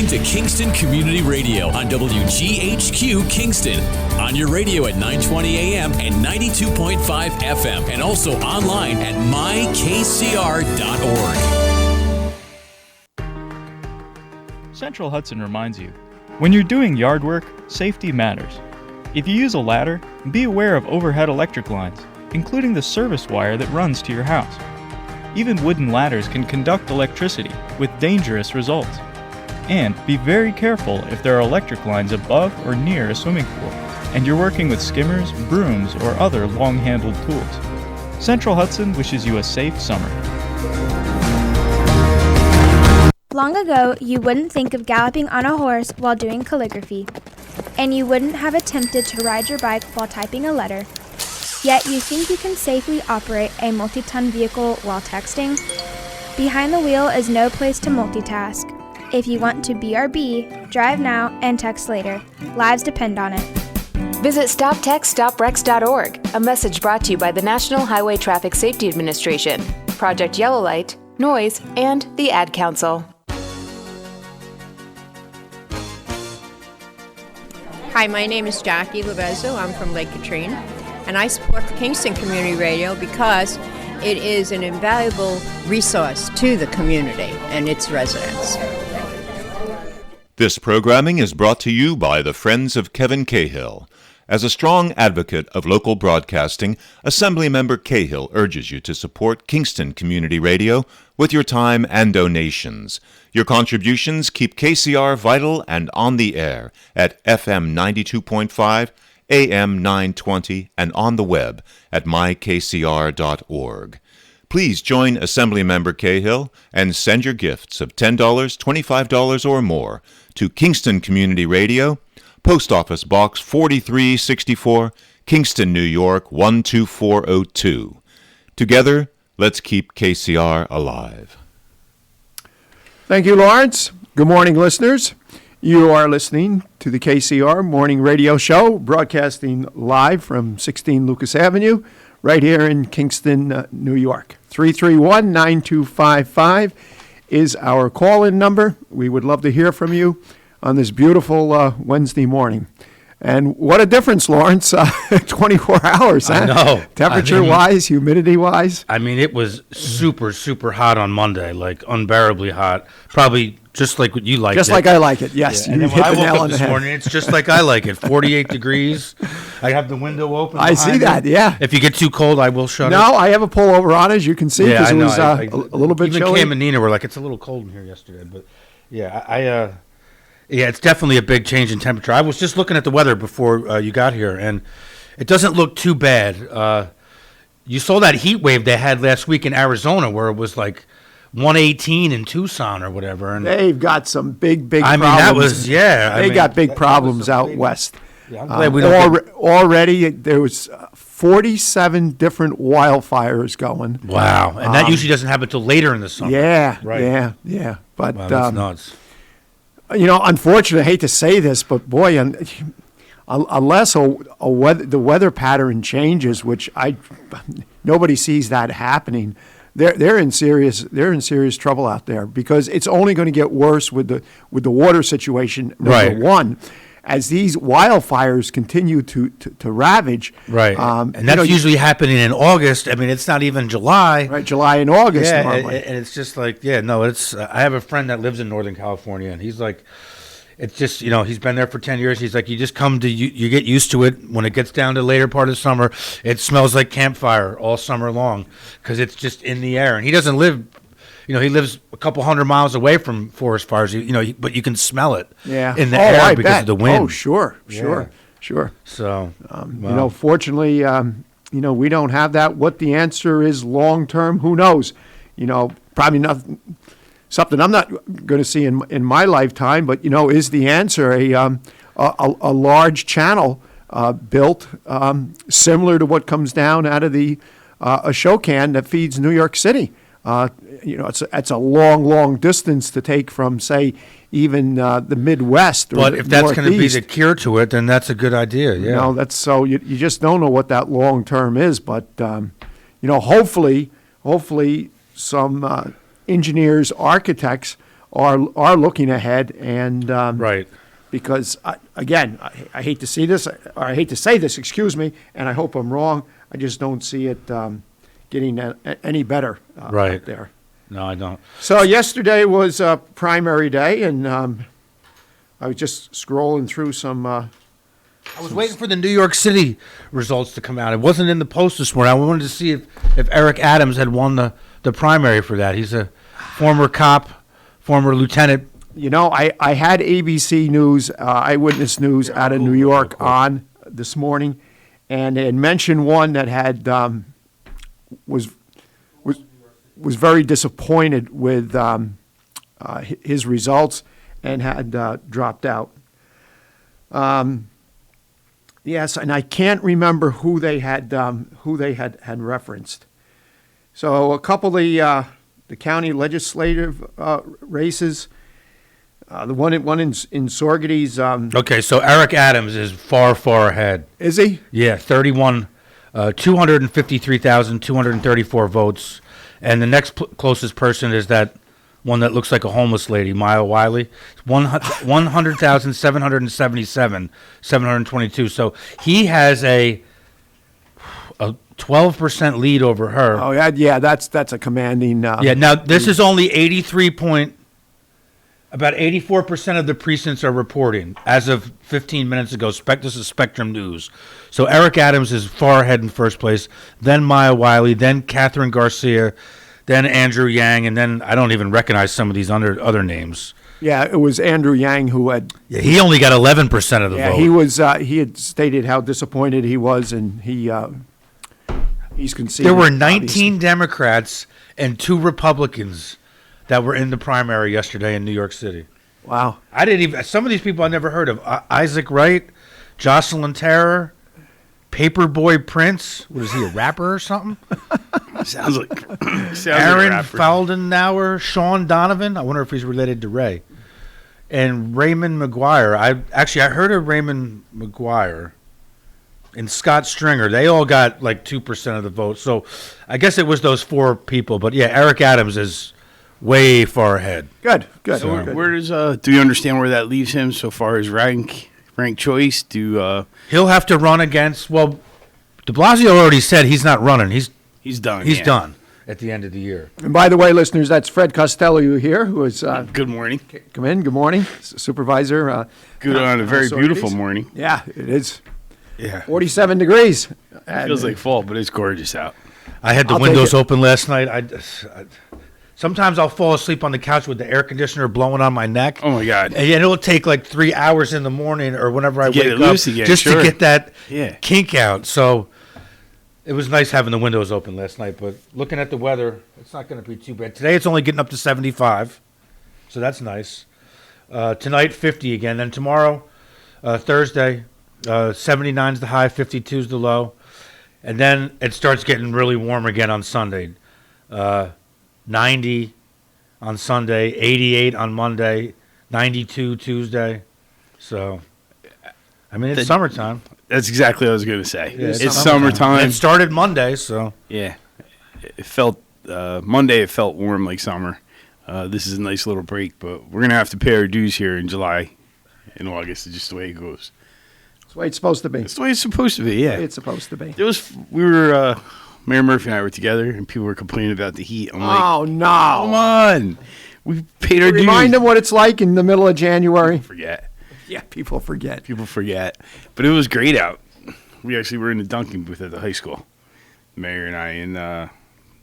listening to Kingston Community Radio on WGHQ Kingston. On your radio at 920 AM and 92.5 FM, and also online at mykcr.org. Central Hudson reminds you, when you're doing yard work, safety matters. If you use a ladder, be aware of overhead electric lines, including the service wire that runs to your house. Even wooden ladders can conduct electricity with dangerous results. And be very careful if there are electric lines above or near a swimming pool, and you're working with skimmers, brooms, or other long-handled tools. Central Hudson wishes you a safe summer. Long ago, you wouldn't think of galloping on a horse while doing calligraphy, and you wouldn't have attempted to ride your bike while typing a letter. Yet you think you can safely operate a multi-ton vehicle while texting? Behind the wheel is no place to multitask. If you want to BRB, drive now and text later. Lives depend on it. Visit StopTextStopWrecks.org, a message brought to you by the National Highway Traffic Safety Administration, Project Yellow Light, Noise, and the Ad Council. Hi, my name is Jackie Lovezzo. I'm from Lake Katrine, and I support Kingston Community Radio because it is an invaluable resource to the community and its residents. This programming is brought to you by the Friends of Kevin Cahill. As a strong advocate of local broadcasting, Assemblymember Cahill urges you to support Kingston Community Radio with your time and donations. Your contributions keep KCR vital and on the air at FM 92.5, AM 920, and on the web at mykcr.org. Please join Assemblymember Cahill and send your gifts of $10, $25, or more to Kingston Community Radio, Post Office Box 4364, Kingston, New York 12402. Together, let's keep KCR alive. Thank you, Lawrence. Good morning, listeners. You are listening to the KCR Morning Radio Show, broadcasting live from 16 Lucas Avenue, right here in Kingston, New York. 331-9255 is our call-in number. We would love to hear from you on this beautiful Wednesday morning. And what a difference, Lawrence, 24 hours, huh? I know. Temperature-wise, humidity-wise. I mean, it was super, super hot on Monday, like unbearably hot. Probably just like what you liked Just like I like it, yes. Yeah. And then when I woke up this morning, it's just like I like it, 48 degrees. I have the window open. I see that, yeah. If you get too cold, I will shut it. No, I have a pullover on, as you can see, because it was a little bit chilly. Even Cam and Nina were like, it's a little cold in here yesterday. But, yeah, yeah, it's definitely a big change in temperature. I was just looking at the weather before you got here, and it doesn't look too bad. You saw that heat wave they had last week in Arizona where it was like 118 in Tucson or whatever. And they've got some big problems. I mean, that was, yeah. They got big problems out west. Yeah, I'm glad we don't already, there was 47 different wildfires going. Wow, and that usually doesn't happen until later in the summer. Yeah, right. yeah. But wow, that's nuts. You know, unfortunately, I hate to say this, but boy, unless the weather pattern changes, which nobody sees that happening, they're in serious trouble out there, because it's only going to get worse with the water situation. Number one, as these wildfires continue to ravage. Right, and that's usually happening in August. I mean, it's not even July. Right, July and August. Yeah, normally. and it's just like, it's. I have a friend that lives in Northern California, and he's like, it's just, he's been there for 10 years. He's like, you just come to, you get used to it. When it gets down to later part of the summer, it smells like campfire all summer long, because it's just in the air. And he doesn't live. He lives a couple hundred miles away from forest fires, but you can smell it in the air because of the wind. Oh, sure. So, fortunately, we don't have that. What the answer is long term, who knows? Probably nothing, something I'm not going to see in my lifetime, but, is the answer a large channel built similar to what comes down out of the Ashokan that feeds New York City? It's a long distance to take from, say, even the Midwest. But if that's going to be the cure to it, then that's a good idea. Yeah. That's so you just don't know what that long term is. But hopefully some engineers, architects are looking ahead, and Right. because I hate to see this, or I hate to say this, excuse me, and I hope I'm wrong. I just don't see it getting any better Right. out there. No, I don't. So yesterday was primary day, and I was just scrolling through some. I was waiting for the New York City results to come out. It wasn't in the Post this morning. I wanted to see if Eric Adams had won the primary for that. He's a former cop, former lieutenant. You know, I had ABC News, Eyewitness News out of New York on this morning, and they had mentioned one that had was very disappointed with his results and had dropped out. Yes, and I can't remember who they had referenced. So a couple of the county legislative races. The one in Sorgety's. Okay, so Eric Adams is far ahead. Is he? Yeah, 253,234 votes. And the next closest person is that one that looks like a homeless lady, Maya Wiley. 100,777, 722. So he has a 12% lead over her. Oh, yeah, that's a commanding. Yeah, now this is only about 84% of the precincts are reporting as of 15 minutes ago. This is Spectrum News. So Eric Adams is far ahead in first place, then Maya Wiley, then Catherine Garcia, then Andrew Yang, and then I don't even recognize some of these other names. Yeah, it was Andrew Yang who had. Yeah, he only got 11% of the vote. He was. He had stated how disappointed he was, and he's conceded. There were 19 obviously. Democrats and 2 Republicans that were in the primary yesterday in New York City. Wow. Some of these people I never heard of. Isaac Wright, Jocelyn Terror, Paperboy Prince. What is he, a rapper or something? Sounds like Aaron like a rapper. Faldenauer, Sean Donovan. I wonder if he's related to Ray. And Raymond McGuire. I heard of Raymond McGuire and Scott Stringer. They all got like 2% of the vote. So I guess it was those 4 people. But yeah, Eric Adams is way far ahead. Good. So where does do you understand where that leaves him so far as rank choice? He'll have to run against. Well, De Blasio already said he's not running. He's done. He's done at the end of the year. And by the way, listeners, that's Fred Costello here, who is. Good morning. Come in. Good morning, Supervisor. Good on a very beautiful morning. Yeah, it is. Yeah, 47 degrees. feels like fall, but it's gorgeous out. I had the I'll take windows it. open last night. Sometimes I'll fall asleep on the couch with the air conditioner blowing on my neck. Oh my God! And it'll take like 3 hours in the morning or whenever I Get wake it up loose again, just sure. to get that Yeah. kink out. So it was nice having the windows open last night. But looking at the weather, it's not going to be too bad. Today it's only getting up to 75, so that's nice. Tonight 50 again. Then tomorrow, Thursday, 79 is the high, 52 is the low, and then it starts getting really warm again on Sunday. 90 on Sunday, 88 on Monday, 92 Tuesday. So, I mean, it's summertime. That's exactly what I was going to say. Yeah, it's summertime. It started Monday, so. Yeah, it felt Monday. It felt warm like summer. This is a nice little break, but we're gonna have to pay our dues here in July and August. It's just the way it goes. That's the way it's supposed to be. It's the way it's supposed to be. Yeah, It's supposed to be. Mayor Murphy and I were together, and people were complaining about the heat. I'm like, Oh, no. come on, we paid our dues. Remind them what it's like in the middle of January. Forget. Yeah, people forget. People forget. But it was great out. We actually were in the dunking booth at the high school, the mayor and I, and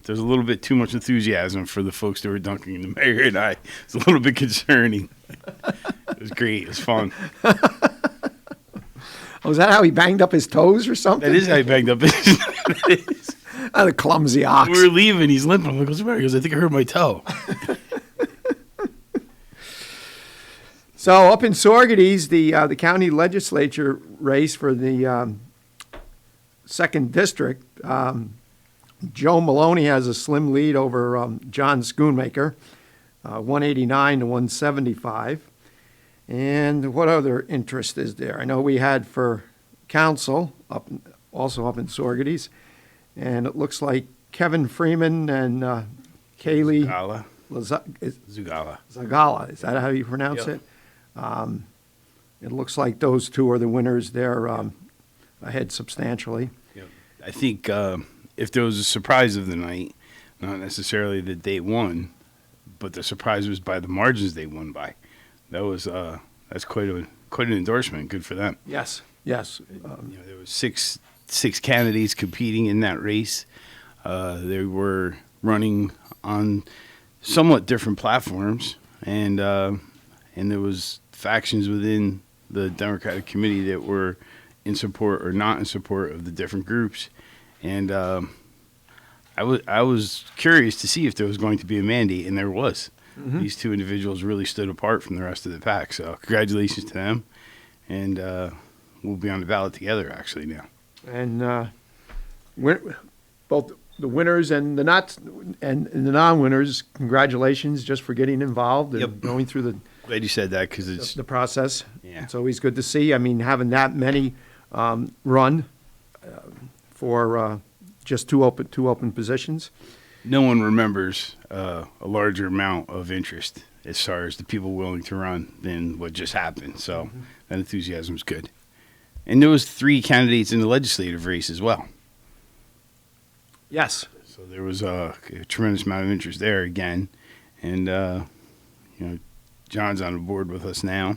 there's a little bit too much enthusiasm for the folks that were dunking. The mayor and I, it's a little bit concerning. It was great. It was fun. Oh, is that how he banged up his toes or something? That is how he banged up his Oh, the clumsy ox. We were leaving. He's limping. I'm like, what's the matter? He goes, I think I hurt my toe. So up in Sorgety's, the county legislature race for the 2nd district, Joe Maloney has a slim lead over John Schoonmaker, 189 to 175. And what other interest is there? I know we had for council, also up in Sorgety's, and it looks like Kevin Freeman and Kaylee Zugala. Zagala. Is that how you pronounce Yep. it? It looks like those two are the winners. They're ahead substantially. Yep. I think if there was a surprise of the night, not necessarily that they won, but the surprise was by the margins they won by. That was that's quite an endorsement. Good for them. Yes. There was six candidates competing in that race. They were running on somewhat different platforms, and there was factions within the Democratic committee that were in support or not in support of the different groups. And I was curious to see if there was going to be a mandate, and there was. Mm-hmm. These two individuals really stood apart from the rest of the pack. So congratulations to them, and we'll be on the ballot together actually now. And both the winners and the non-winners, congratulations just for getting involved and Yep. going through the Glad you said that because it's the process. Yeah. It's always good to see. I mean, having that many run for just two open positions. no one remembers a larger amount of interest as far as the people willing to run than what just happened. So that enthusiasm is good. And there was 3 candidates in the legislative race as well. Yes. So there was a tremendous amount of interest there again. And, John's on the board with us now.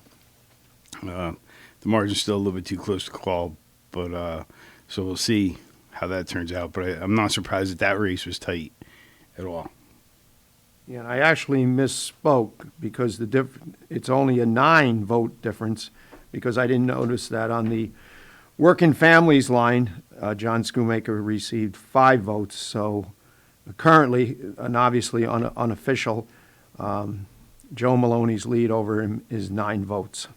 The margin's still a little bit too close to call, but so we'll see how that turns out. But I'm not surprised that race was tight at all. Yeah, and I actually misspoke because it's only a 9-vote difference because I didn't notice that on the Working Families line, John Schoonmaker received 5 votes. So currently, and obviously unofficial, Joe Maloney's lead over him is 9 votes.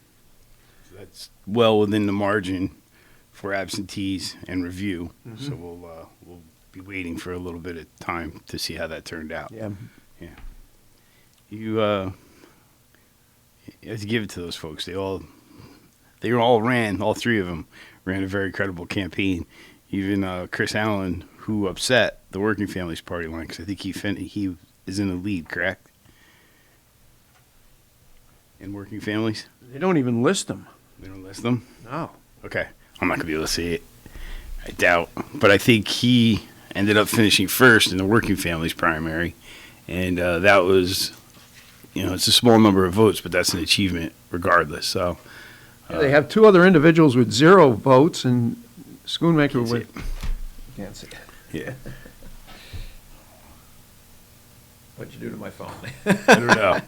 That's well within the margin for absentees and review. So we'll be waiting for a little bit of time to see how that turned out. Yeah. You have to give it to those folks. They all ran. All 3 of them ran a very credible campaign. Even Chris Allen, who upset the Working Families Party line, because I think he is in the lead, correct? In Working Families, They don't even list them. they don't list them. No. Okay, I'm not gonna be able to see it. I doubt, but I think he ended up finishing first in the Working Families primary, and that was, it's a small number of votes, but that's an achievement regardless. So Yeah, they have 2 other individuals with 0 votes and Schoonmaker see with. Can't see it. yeah, What'd you do to my phone? I don't know.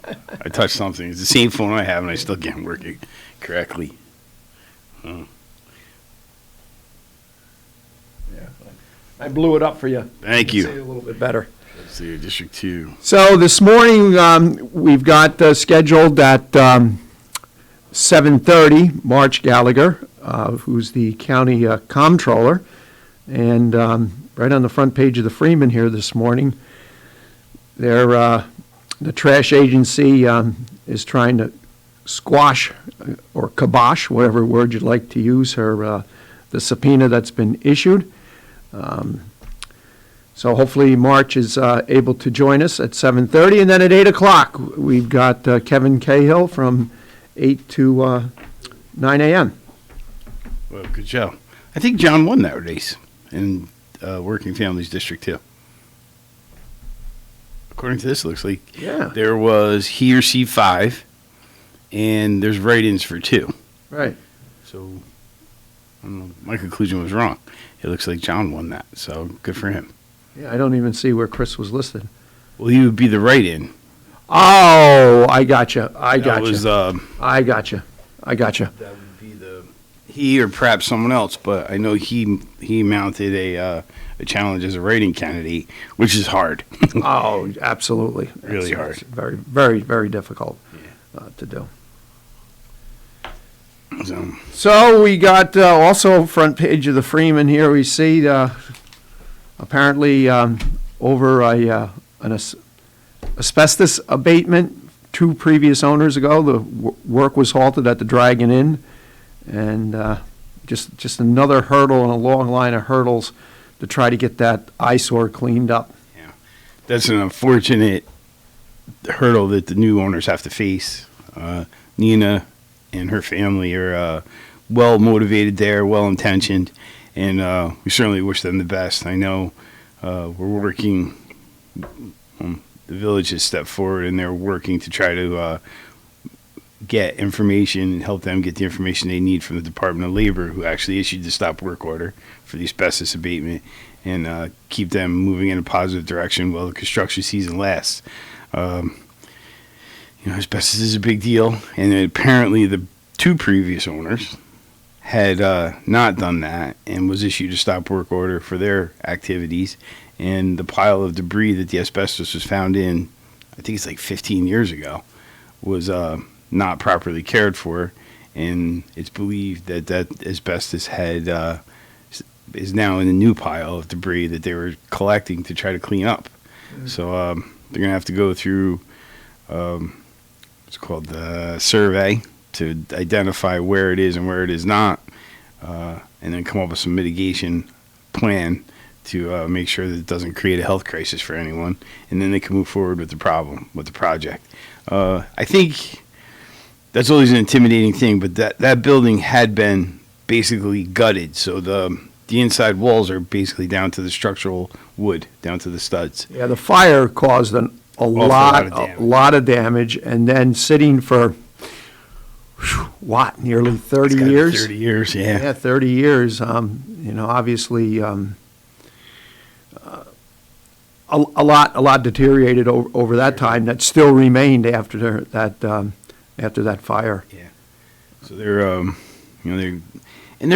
I touched something. It's the same phone I have, and I still can't work it correctly. Yeah. I blew it up for you. Thank See it you. a little bit better. Let's see, District 2. So this morning, we've got scheduled at 7:30, March Gallagher, who's the county comptroller. And right on the front page of the Freeman here this morning, the trash agency is trying to squash or kibosh, whatever word you'd like to use, the subpoena that's been issued. So hopefully March is able to join us at 7:30, and then at 8 o'clock we've got Kevin Cahill from 8 to 9 a.m. Well, good show. I think John won that race in Working Families District 2. According to this, it looks like there was he or she 5, and there's write-ins for 2. Right. So I don't know, my conclusion was wrong. It looks like John won that, so good for him. Yeah, I don't even see where Chris was listed. Well, he would be the write-in. Oh, I gotcha. I That was, gotcha. I gotcha. That would be he or perhaps someone else, but I know he mounted a challenge as a writing candidate, which is hard. Oh, absolutely. Really It's hard. very, very, very difficult to do. So we got also front page of the Freeman here. We see apparently over an asbestos abatement 2 previous owners ago. The work was halted at the Dragon Inn, and just another hurdle in a long line of hurdles to try to get that eyesore cleaned up. That's an unfortunate hurdle that the new owners have to face. Nina and her family are well motivated there, well intentioned, and we certainly wish them the best. I know we're working. The village has stepped forward, and they're working to try to get information and help them get the information they need from the Department of Labor, who actually issued the stop work order for the asbestos abatement, and keep them moving in a positive direction while the construction season lasts. Asbestos is a big deal, and apparently the two previous owners had not done that and was issued a stop work order for their activities, and the pile of debris that the asbestos was found in, I think it's like 15 years ago, was not properly cared for, and it's believed that that asbestos had is now in a new pile of debris that they were collecting to try to clean up. So they're going to have to go through what's called the survey to identify where it is and where it is not, and then come up with some mitigation plan to make sure that it doesn't create a health crisis for anyone, and then they can move forward with the project. I think that's always an intimidating thing, but that building had been basically gutted, so the inside walls are basically down to the structural wood, down to the studs. Yeah, the fire caused a lot of damage, and then sitting for nearly 30 years. 30 years, yeah. Yeah, 30 years. Obviously, a lot deteriorated over that time. That still remained after that fire. Yeah. So they're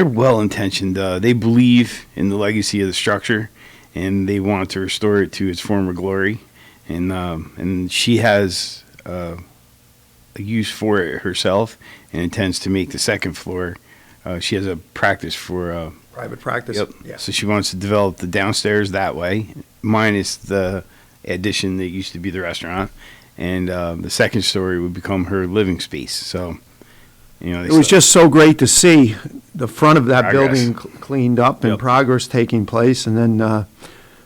well intentioned. They believe in the legacy of the structure, and they want to restore it to its former glory. And she has a use for it herself, and intends to make the second floor. She has a practice for private practice. Yep. Yeah. So she wants to develop the downstairs that way, minus the addition that used to be the restaurant, and the second story would become her living space. So, it was just so great to see the front of that Progress. building cleaned up and progress taking place, and then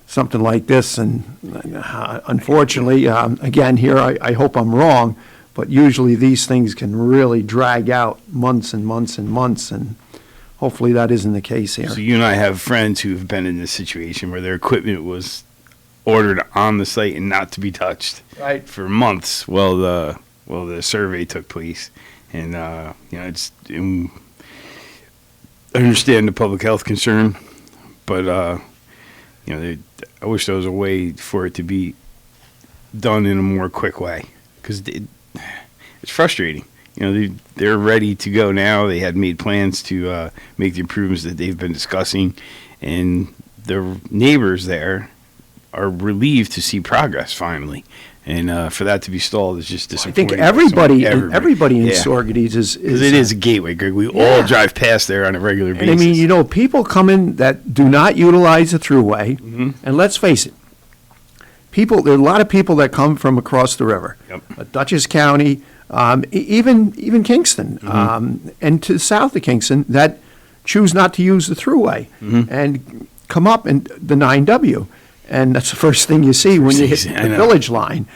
something like this. And unfortunately, again, here I hope I'm wrong, but usually these things can really drag out months and months and months, and hopefully that isn't the case here. So you and I have friends who have been in this situation where their equipment was ordered on the site and not to be touched for months while the survey took place. And I understand the public health concern, but I wish there was a way for it to be done in a more quick way, because it's frustrating. They're ready to go now. They had made plans to make the improvements that they've been discussing, and the neighbors there are relieved to see progress finally. And for that to be stalled is just I disappointing. think everybody in Sorgates is because it is a gateway, Greg. We all drive past there on a regular basis. And I mean, people come in that do not utilize the thruway, and let's face it, there are a lot of people that come from across the river, Dutchess County, even Kingston, and to the south of Kingston, that choose not to use the thruway and come up in the 9W. And that's the first thing you see when you hit the village line.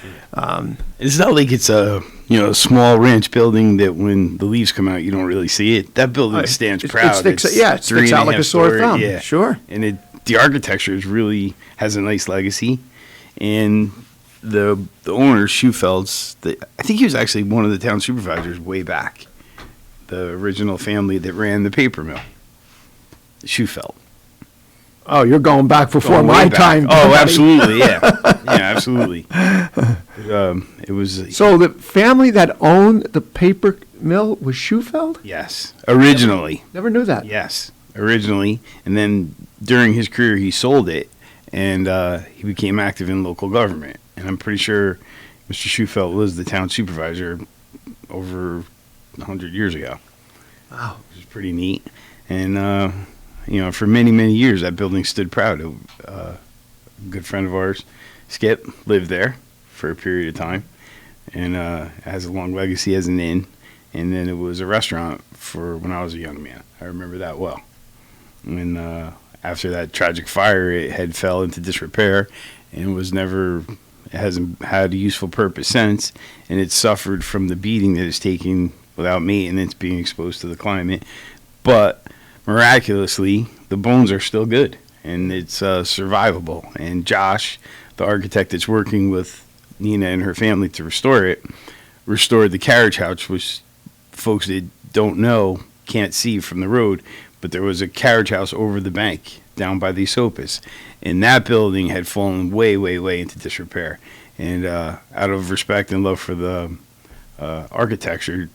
It's not like it's a small ranch building that when the leaves come out you don't really see it. That building stands proud. It sticks out like a sore thumb. Yeah, sure. And the architecture really has a nice legacy. And the owner, Schufeld's, I think he was actually one of the town supervisors way back. The original family that ran the paper mill, Schufeld. Oh, you're going back before my time. Oh, absolutely, yeah. Yeah, absolutely. It was... So the family that owned the paper mill was Schufeld? Yes, originally. Never knew that. Yes, originally. And then during his career, he sold it, and he became active in local government. And I'm pretty sure Mr. Schufeld was the town supervisor over 100 years ago. Wow. Which is pretty neat. And... for many, many years, that building stood proud. A good friend of ours, Skip, lived there for a period of time, and has a long legacy as an inn. And then it was a restaurant for when I was a young man. I remember that well. And after that tragic fire, it had fell into disrepair and was never It hasn't had a useful purpose since, and it's suffered from the beating that it's taken without maintenance, being exposed to the climate. But miraculously, the bones are still good, and it's survivable. And Josh, the architect that's working with Nina and her family to restore it, restored the carriage house, which folks that don't know can't see from the road, but there was a carriage house over the bank down by the Sopas, and that building had fallen way, way, way into disrepair. And out of respect and love for the architecture,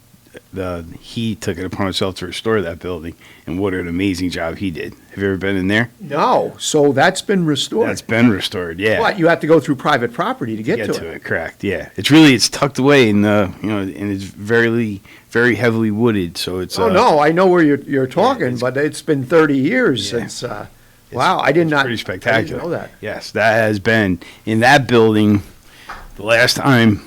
he took it upon himself to restore that building, and what an amazing job he did. Have you ever been in there? No, so that's been restored. That's been restored, yeah. What, you have to go through private property to get to it? Correct, yeah. It's tucked away in the, and it's very, very heavily wooded, so it's. Oh, no, I know where you're talking, but it's been 30 years since, wow, I did not. Pretty spectacular. I didn't know that. Yes, that has been, in that building, the last time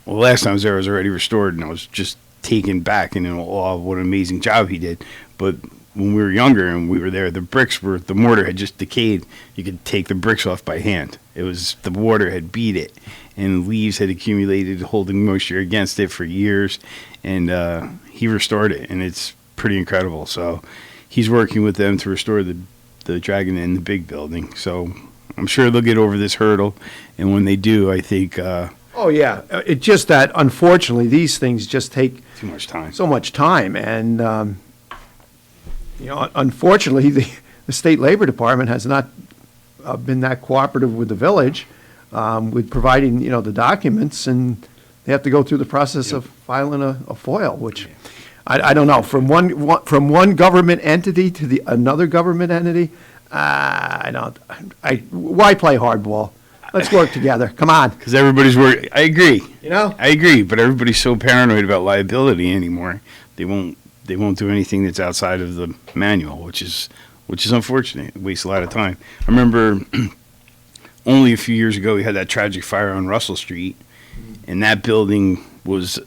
I was there, it was already restored, and I was just taken back and in awe of what an amazing job he did. But when we were younger and we were there, the mortar had just decayed. You could take the bricks off by hand. The water had beat it, and leaves had accumulated, holding moisture against it for years, and he restored it, and it's pretty incredible. So he's working with them to restore the Dragon Inn, the big building. So I'm sure they'll get over this hurdle, and when they do, I think. Oh, yeah. It's just that, unfortunately, these things just take too much time. So much time. And, unfortunately, the State Labor Department has not been that cooperative with the village with providing, the documents. And they have to go through the process of filing a FOIL, which I don't know. From one government entity to another government entity, why play hardball? Let's work together. Come on. Because everybody's working. I agree. I agree, but everybody's so paranoid about liability anymore. They won't do anything that's outside of the manual, which is unfortunate. It wastes a lot of time. I remember only a few years ago we had that tragic fire on Russell Street, and that building was,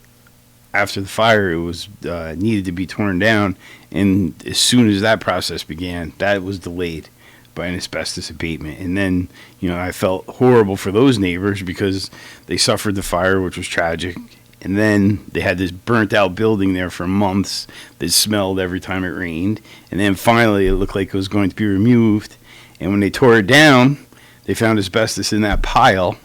after the fire, it was needed to be torn down, and as soon as that process began, that was delayed by an asbestos abatement. And then, I felt horrible for those neighbors because they suffered the fire, which was tragic. And then they had this burnt out building there for months that smelled every time it rained. And then finally it looked like it was going to be removed. And when they tore it down, they found asbestos in that pile,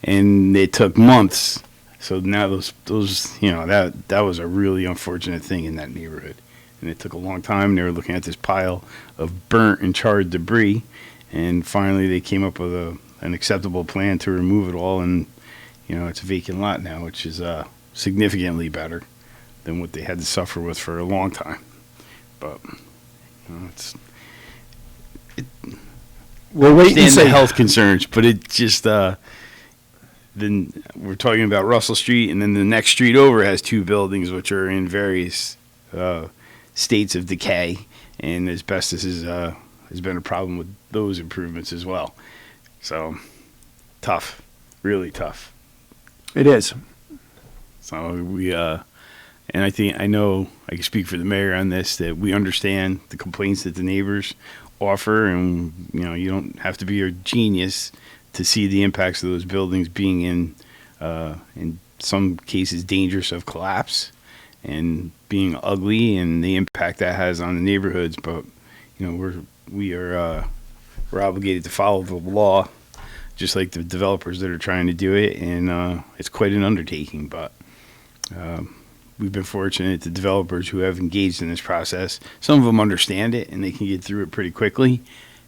and it took months. So now those that was a really unfortunate thing in that neighborhood. And it took a long time. They were looking at this pile of burnt and charred debris, and finally they came up with an acceptable plan to remove it all. And it's a vacant lot now, which is significantly better than what they had to suffer with for a long time. But we'll wait and see. The health concerns, but it just then we're talking about Russell Street, and then the next street over has two buildings which are in various states of decay, and asbestos has been a problem with those improvements as well. So tough, really tough. It is. So we and I know I can speak for the mayor on this, that we understand the complaints that the neighbors offer, and you don't have to be a genius to see the impacts of those buildings being in some cases dangerous of collapse and being ugly, and the impact that has on the neighborhoods. But we're obligated to follow the law, just like the developers that are trying to do it, and it's quite an undertaking. But we've been fortunate, the developers who have engaged in this process, some of them understand it and they can get through it pretty quickly,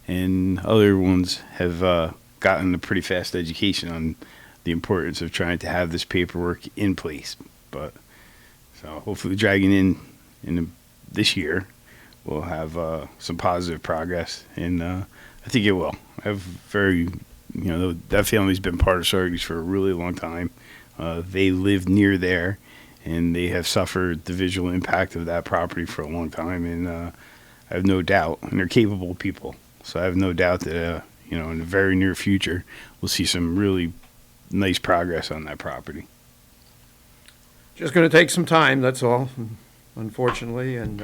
and other ones have gotten a pretty fast education on the importance of trying to have this paperwork in place. But so hopefully Dragon in this year we'll have some positive progress, and I think it will. I have that family's been part of Sargis for a really long time. They live near there, and they have suffered the visual impact of that property for a long time, and I have no doubt, and they're capable people, so I have no doubt that in the very near future we'll see some really nice progress on that property. Just going to take some time, that's all, unfortunately. And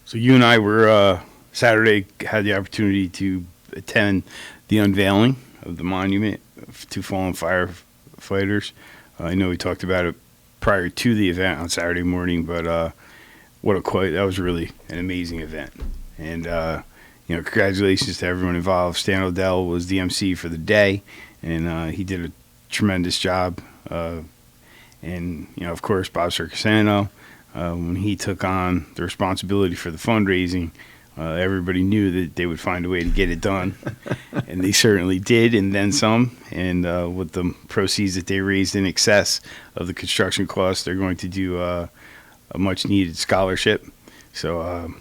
so you and I were Saturday had the opportunity to attend the unveiling of the monument two fallen firefighters. I know we talked about it prior to the event on Saturday morning, but that was really an amazing event. And congratulations to everyone involved. Stan Odell was the MC for the day, and he did a tremendous job. And of course, Bob Circusano, when he took on the responsibility for the fundraising, everybody knew that they would find a way to get it done, and they certainly did, and then some. And with the proceeds that they raised in excess of the construction costs, they're going to do a much-needed scholarship. So,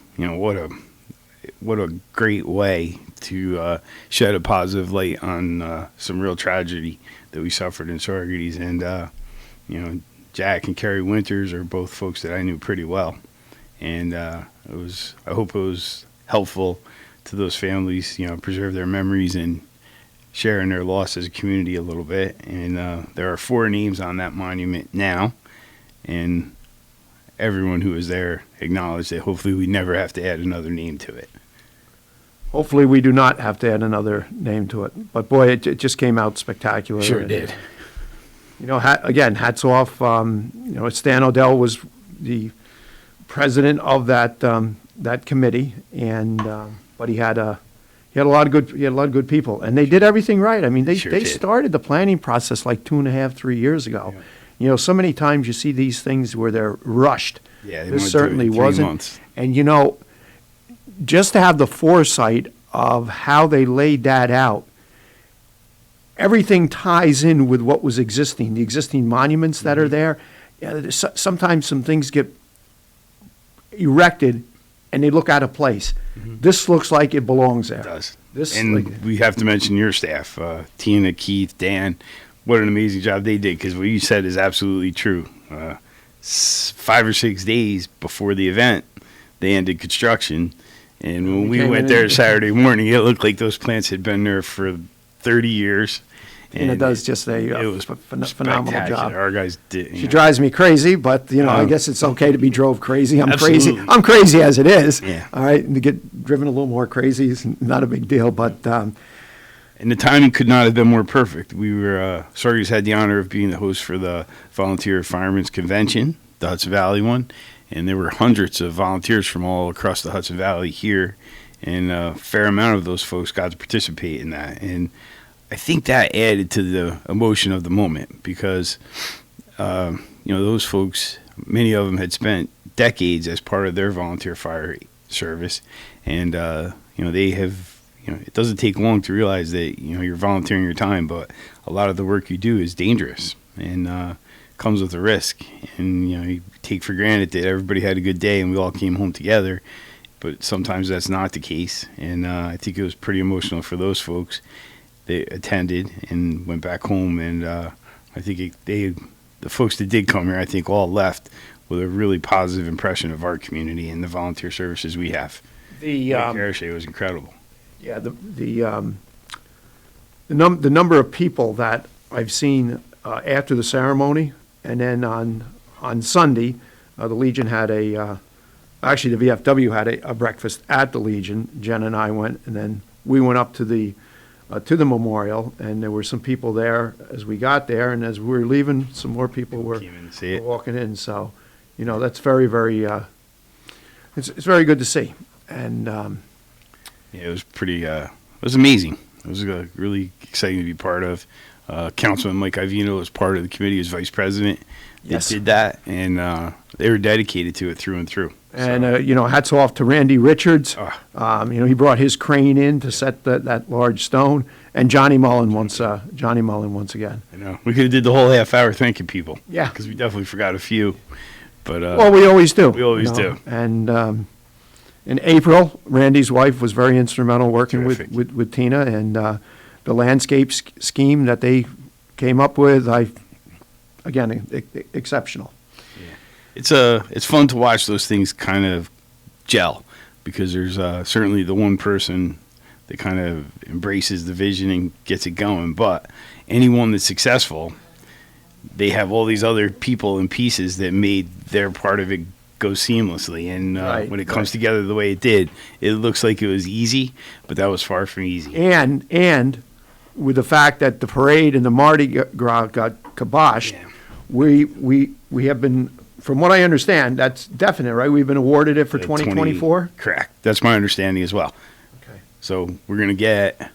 what a great way to shed a positive light on some real tragedy that we suffered in Saugerties. And Jack and Kerry Winters are both folks that I knew pretty well, and I hope it was helpful to those families, preserve their memories and sharing their loss as a community a little bit. And there are 4 names on that monument now, and everyone who was there acknowledged that hopefully we never have to add another name to it. Hopefully we do not have to add another name to it. But boy, it just came out spectacular. Sure did. Again, hats off. Stan Odell was the president of that committee, and but he had a lot of good people, and they did everything right. I mean, they started the planning process like 2.5-3 years ago. Yeah. So many times you see these things where they're rushed. Yeah, this certainly wasn't. Months. And just to have the foresight of how they laid that out, everything ties in with what was existing, the existing monuments that are there. Yeah, sometimes some things get erected and they look out of place. Mm-hmm. This looks like it belongs there. It does. We have to mention your staff, Tina, Keith, Dan. What an amazing job they did, because what you said is absolutely true. 5 or 6 days before the event, they ended construction. And when we went there Saturday morning, it looked like those plants had been there for 30 years. And it does just it was phenomenal job. Our guys did. She drives me crazy, but I guess it's okay to be drove crazy. I'm absolutely crazy. I'm crazy as it is. Yeah. All right, and to get driven a little more crazy is not a big deal. But and the timing could not have been more perfect. We were Saugerties had the honor of being the host for the Volunteer Firemen's Convention, the Hudson Valley one, and there were hundreds of volunteers from all across the Hudson Valley here, and a fair amount of those folks got to participate in that. And I think that added to the emotion of the moment, because those folks, many of them had spent decades as part of their volunteer fire service, and they have. It doesn't take long to realize that you're volunteering your time, but a lot of the work you do is dangerous and comes with a risk. And you take for granted that everybody had a good day and we all came home together, but sometimes that's not the case. And I think it was pretty emotional for those folks. They attended and went back home, and I think the folks that did come here, I think, all left with a really positive impression of our community and the volunteer services we have. The Airshade was incredible. Yeah, the number of people that I've seen after the ceremony, and then on Sunday, the Legion had actually the VFW had a breakfast at the Legion. Jen and I went, and then we went up to the memorial, and there were some people there as we got there, and as we were leaving, some more people were walking in. So, that's very, very, it's very good to see. And it was pretty. It was amazing. It was really exciting to be part of. Councilman Mike Ivino was part of the committee as vice president. They did that, and they were dedicated to it through and through. And hats off to Randy Richards. He brought his crane in to set that large stone. And Johnny Mullen once again. I know we could have did the whole half hour thanking people. Yeah, because we definitely forgot a few. But well, we always do. We always do. And in April, Randy's wife was very instrumental working with Tina, and the landscape scheme that they came up with, exceptional. Yeah. It's fun to watch those things kind of gel, because there's certainly the one person that kind of embraces the vision and gets it going, but anyone that's successful, they have all these other people and pieces that made their part of it go seamlessly, and when it comes together the way it did, it looks like it was easy, but that was far from easy. And with the fact that the parade and the Mardi Gras got kiboshed, we have been, from what I understand, that's definite, right? We've been awarded it for 2024? Correct. That's my understanding as well. Okay. So we're going to get,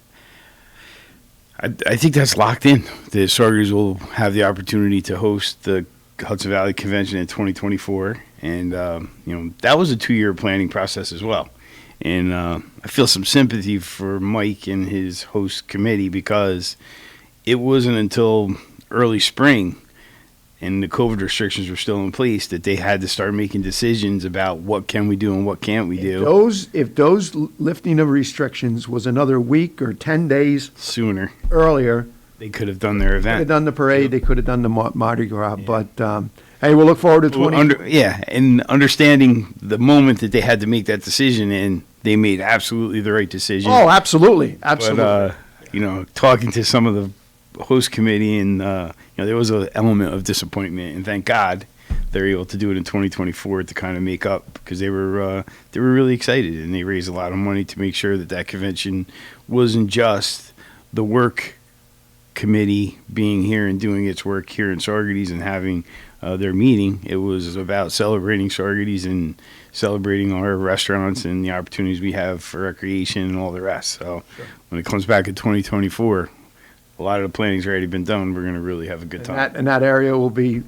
I think that's locked in. The Sargers will have the opportunity to host the Hudson Valley Convention in 2024. And, that was a 2-year planning process as well. And I feel some sympathy for Mike and his host committee because it wasn't until early spring and the COVID restrictions were still in place that they had to start making decisions about what can we do and what can't we do. If those lifting of restrictions was another week or 10 days sooner earlier, they could have done their event. They could have done the parade. They could have done the Mardi Gras. Yeah. But hey, we'll look forward to and understanding the moment that they had to make that decision, and they made absolutely the right decision. Oh, absolutely. But, talking to some of the host committee, and there was an element of disappointment, and thank God they're able to do it in 2024 to kind of make up, because they were really excited, and they raised a lot of money to make sure that convention wasn't just the work committee being here and doing its work here in Saugerties and having their meeting. It was about celebrating Saugerties and celebrating our restaurants and the opportunities we have for recreation and all the rest. So when it comes back in 2024, a lot of the planning's already been done. We're going to really have a good time. And that area will be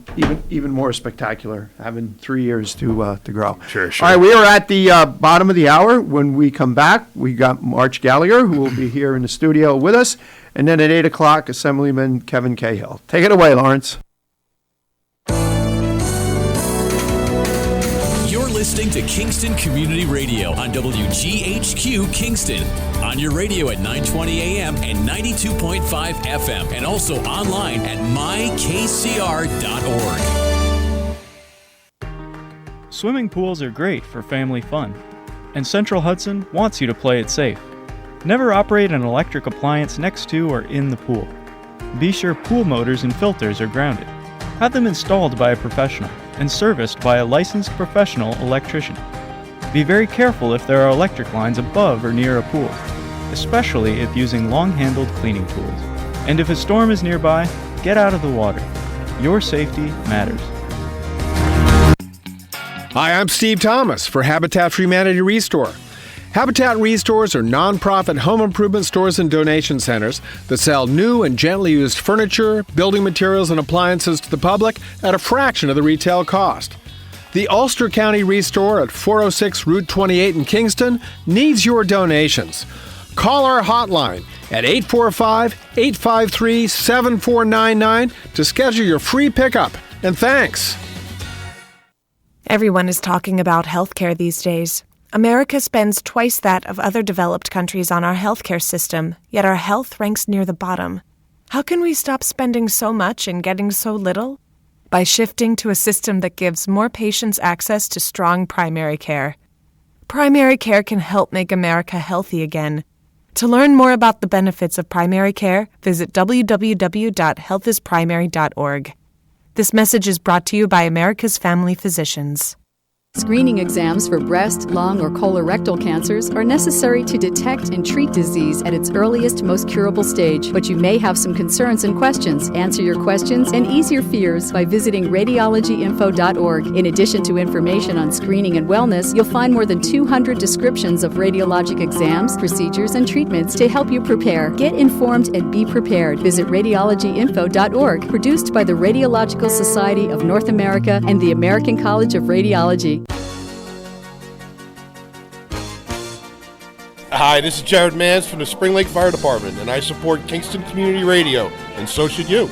even more spectacular, having 3 years to grow. Sure. All right, we are at the bottom of the hour. When we come back, we got March Gallagher, who will be here in the studio with us. And then at 8 o'clock, Assemblyman Kevin Cahill. Take it away, Lawrence. You're listening to Kingston Community Radio on WGHQ Kingston. On your radio at 920 AM and 92.5 FM. And also online at mykcr.org. Swimming pools are great for family fun. And Central Hudson wants you to play it safe. Never operate an electric appliance next to or in the pool. Be sure pool motors and filters are grounded. Have them installed by a professional and serviced by a licensed professional electrician. Be very careful if there are electric lines above or near a pool, especially if using long-handled cleaning tools. And if a storm is nearby, get out of the water. Your safety matters. Hi, I'm Steve Thomas for Habitat for Humanity Restore. Habitat Restores are nonprofit home improvement stores and donation centers that sell new and gently used furniture, building materials, and appliances to the public at a fraction of the retail cost. The Ulster County Restore at 406 Route 28 in Kingston needs your donations. Call our hotline at 845-853-7499 to schedule your free pickup. And thanks. Everyone is talking about healthcare these days. America spends twice that of other developed countries on our healthcare system, yet our health ranks near the bottom. How can we stop spending so much and getting so little? By shifting to a system that gives more patients access to strong primary care. Primary care can help make America healthy again. To learn more about the benefits of primary care, visit www.healthisprimary.org. This message is brought to you by America's Family Physicians. Screening exams for breast, lung, or colorectal cancers are necessary to detect and treat disease at its earliest, most curable stage. But you may have some concerns and questions. Answer your questions and ease your fears by visiting radiologyinfo.org. In addition to information on screening and wellness, you'll find more than 200 descriptions of radiologic exams, procedures, and treatments to help you prepare. Get informed and be prepared. Visit radiologyinfo.org. Produced by the Radiological Society of North America and the American College of Radiology. Hi, this is Jared Mans from the Spring Lake Fire Department, and I support Kingston Community Radio, and so should you.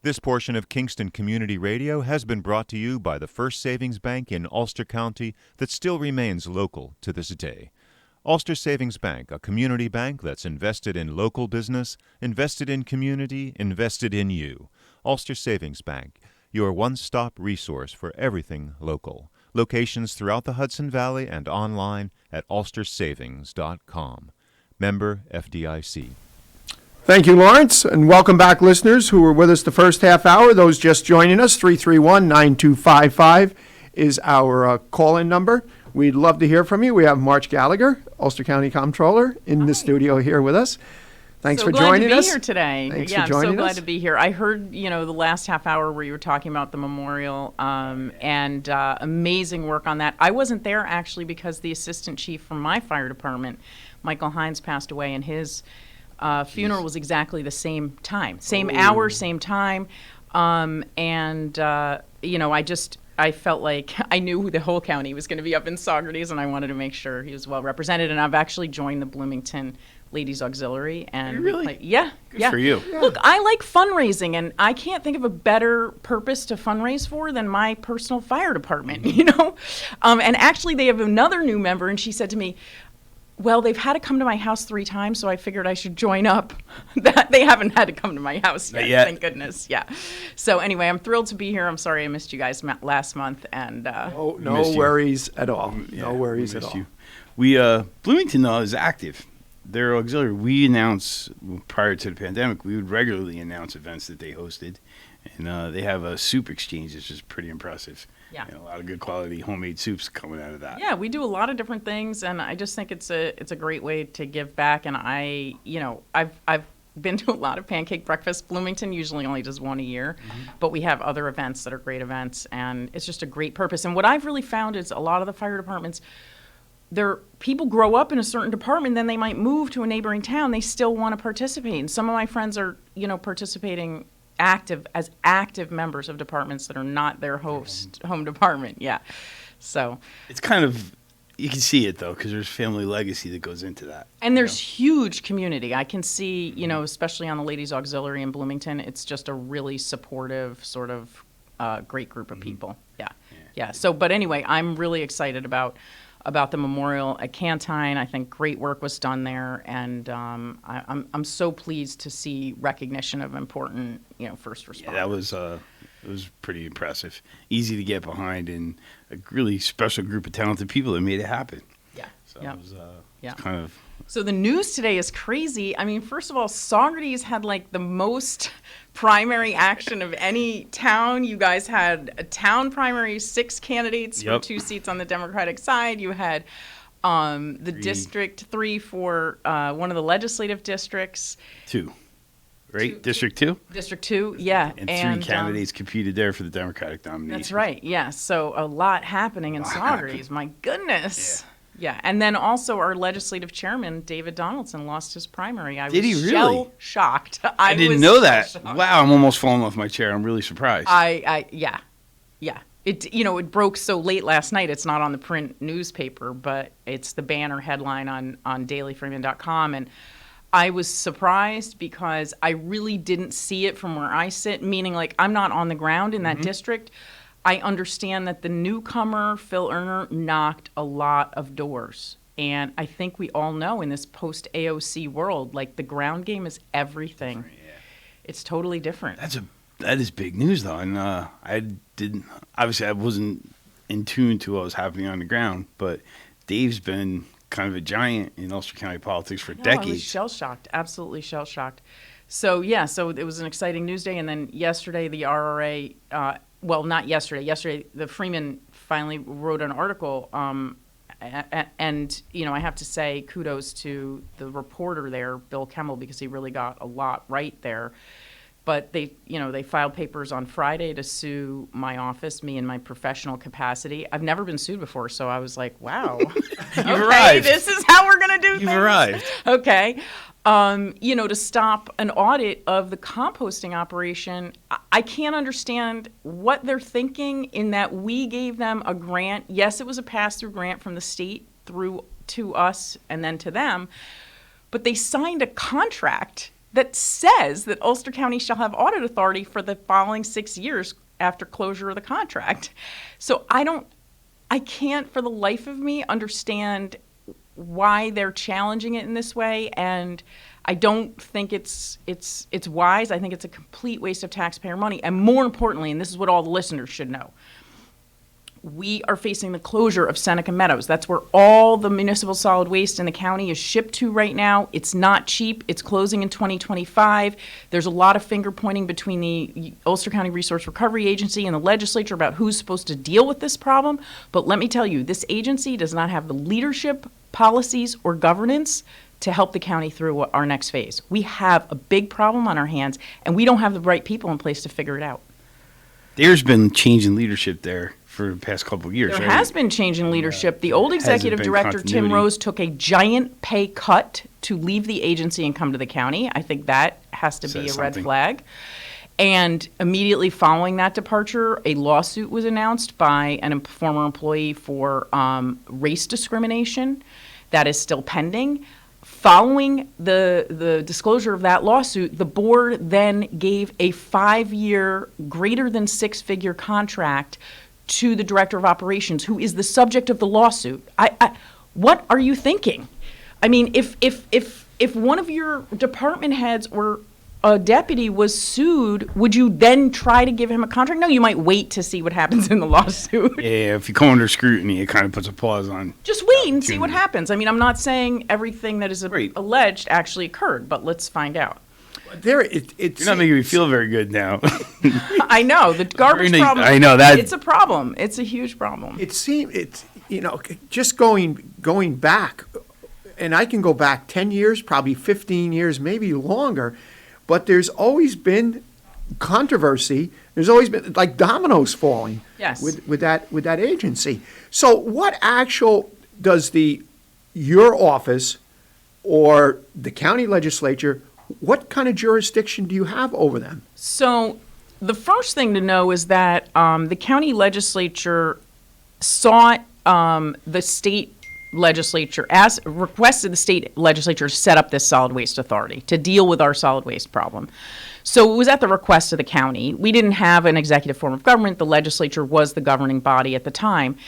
This portion of Kingston Community Radio has been brought to you by the First Savings Bank in Ulster County that still remains local to this day. Ulster Savings Bank, a community bank that's invested in local business, invested in community, invested in you. Ulster Savings Bank, your one-stop resource for everything local. Locations throughout the Hudson Valley and online at ulstersavings.com. Member FDIC. Thank you, Lawrence, and welcome back, listeners who were with us the first half hour. Those just joining us, 331-9255 is our call-in number. We'd love to hear from you. We have March Gallagher, Ulster County Comptroller, in the studio here with us. Thanks for joining us. So glad to be here today. Thanks I'm for joining so glad us. to be here. I heard, the last half hour where you were talking about the memorial and amazing work on that. I wasn't there actually because the assistant chief from my fire department, Michael Hines, passed away, and his funeral was exactly the same time, same hour, same time. I felt like I knew the whole county was going to be up in Saugerties, and I wanted to make sure he was well represented. And I've actually joined the Bloomington Ladies Auxiliary. And really? Good for you. Yeah. Look, I like fundraising, and I can't think of a better purpose to fundraise for than my personal fire department, And actually, they have another new member, and she said to me, well, they've had to come to my house 3 times, so I figured I should join up. That they haven't had to come to my house yet, thank goodness. Yeah. So anyway, I'm thrilled to be here. I'm sorry I missed you guys last month, and no worries at all. No worries at all. We Bloomington is active. Their auxiliary. We announce prior to the pandemic. We would regularly announce events that they hosted, and they have a soup exchange, which is pretty impressive. Yeah, a lot of good quality homemade soups coming out of that. Yeah, we do a lot of different things, and I just think it's a great way to give back. And I've been to a lot of pancake breakfasts. Bloomington usually only does one a year, but we have other events that are great events, and it's just a great purpose. And what I've really found is a lot of the fire departments, people grow up in a certain department, then they might move to a neighboring town. They still want to participate, and some of my friends are participating as active members of departments that are not their home department. Yeah, so it's kind of, you can see it though, because there's family legacy that goes into that, and there's huge community. I can see, especially on the Ladies Auxiliary in Bloomington, it's just a really supportive sort of great group of people. Yeah. So, but anyway, I'm really excited about the memorial at Cantine. I think great work was done there, and I'm so pleased to see recognition of important, first responders. Yeah, that was it was pretty impressive. Easy to get behind, and a really special group of talented people that made it happen. Yeah. So it was kind of. So the news today is crazy. I mean, first of all, Saugerties had like the most primary action of any town. You guys had a town primary, 6 candidates for 2 seats on the Democratic side. You had the District 3 for one of the legislative districts. 2, right? District 2? District 2, yeah. And 3 candidates competed there for the Democratic nomination. That's right, yeah. So a lot happening in Saugerties. My goodness. Yeah, and then also our legislative chairman, David Donaldson, lost his primary. Did he really? Shell-shocked. I didn't know that. Wow, I'm almost falling off my chair. I'm really surprised. Yeah. It broke so late last night. It's not on the print newspaper, but it's the banner headline on dailyfreeman.com, and I was surprised because I really didn't see it from where I sit, meaning like I'm not on the ground in that district. I understand that the newcomer, Phil Erner, knocked a lot of doors. And I think we all know in this post-AOC world, like the ground game is everything. Yeah. It's totally different. That is big news, though. And I wasn't in tune to what was happening on the ground, but Dave's been kind of a giant in Ulster County politics for decades. I was shell-shocked, absolutely shell-shocked. So it was an exciting news day. And then yesterday, the RRA... well, not yesterday. Yesterday, the Freeman finally wrote an article, and I have to say kudos to the reporter there, Bill Kemmel, because he really got a lot right there. But they filed papers on Friday to sue my office, me in my professional capacity. I've never been sued before, so I was like, wow, arrived. This is how we're gonna do things. You've arrived. Okay. To stop an audit of the composting operation, I can't understand what they're thinking in that we gave them a grant. Yes, it was a pass-through grant from the state through to us and then to them, but they signed a contract that says that Ulster County shall have audit authority for the following 6 years after closure of the contract. So I can't for the life of me understand why they're challenging it in this way, and I don't think it's wise. I think it's a complete waste of taxpayer money, and more importantly, and this is what all the listeners should know, we are facing the closure of Seneca Meadows. That's where all the municipal solid waste in the county is shipped to right now. It's not cheap. It's closing in 2025. There's a lot of finger pointing between the Ulster County Resource Recovery Agency and the legislature about who's supposed to deal with this problem. But let me tell you, this agency does not have the leadership, policies, or governance to help the county through our next phase. We have a big problem on our hands, and we don't have the right people in place to figure it out. There's been change in leadership there for the past couple of years, There right? has been change in leadership. The old Hasn't executive been director, Tim continuity. Rose, took a giant pay cut to leave the agency and come to the county. I think that has to be a Says red something. flag. And immediately following that departure, a lawsuit was announced by a former employee for race discrimination. That is still pending. Following the disclosure of that lawsuit, the board then gave a 5-year, greater than 6-figure contract to the director of operations, who is the subject of the lawsuit. What are you thinking? I mean, if one of your department heads or a deputy was sued, would you then try to give him a contract? No, you might wait to see what happens in the lawsuit. Yeah, if you come under scrutiny, it kind of puts a pause on. Just wait and see what happens. I mean, I'm not saying everything that is alleged actually occurred, but let's find out. You're not making me feel very good now. I know the garbage problem. I know that it's a problem. It's a huge problem. It seems it's just going back, and I can go back 10 years, probably 15 years, maybe longer. But there's always been controversy. There's always been like dominoes falling. Yes. With that agency. So what actual does your office or the county legislature, what kind of jurisdiction do you have over them? So the first thing to know is that the county legislature sought the state legislature, requested the state legislature set up this solid waste authority to deal with our solid waste problem. So it was at the request of the county. We didn't have an executive form of government. The legislature was the governing body at the time.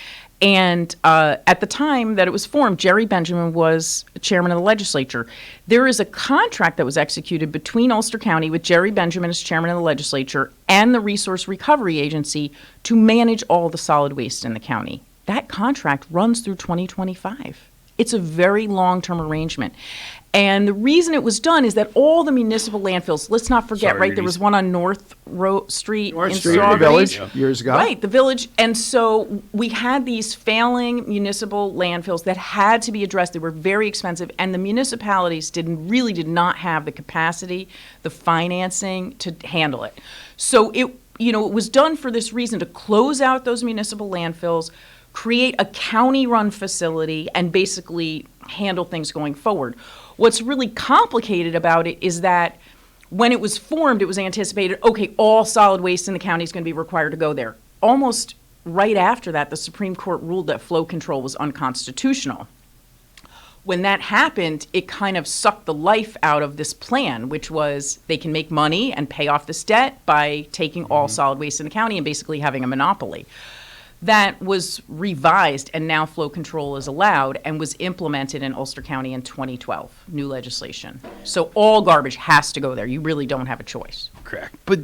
And at the time that it was formed, Jerry Benjamin was chairman of the legislature. There is a contract that was executed between Ulster County with Jerry Benjamin as chairman of the legislature and the Resource Recovery Agency to manage all the solid waste in the county. That contract runs through 2025. It's a very long-term arrangement. And the reason it was done is that all the municipal landfills, let's not forget, right, there was one on North Street in the Strawberries. village years ago. Right, the village. And so we had these failing municipal landfills that had to be addressed. They were very expensive, and the municipalities did not have the capacity, the financing to handle it. So it was done for this reason, to close out those municipal landfills, create a county-run facility, and basically handle things going forward. What's really complicated about it is that when it was formed, it was anticipated, okay, all solid waste in the county is going to be required to go there. Almost right after that, the Supreme Court ruled that flow control was unconstitutional. When that happened, it kind of sucked the life out of this plan, which was they can make money and pay off this debt by taking all solid waste in the county and basically having a monopoly. That was revised, and now flow control is allowed and was implemented in Ulster County in 2012, new legislation. So all garbage has to go there. You really don't have a choice. Correct. But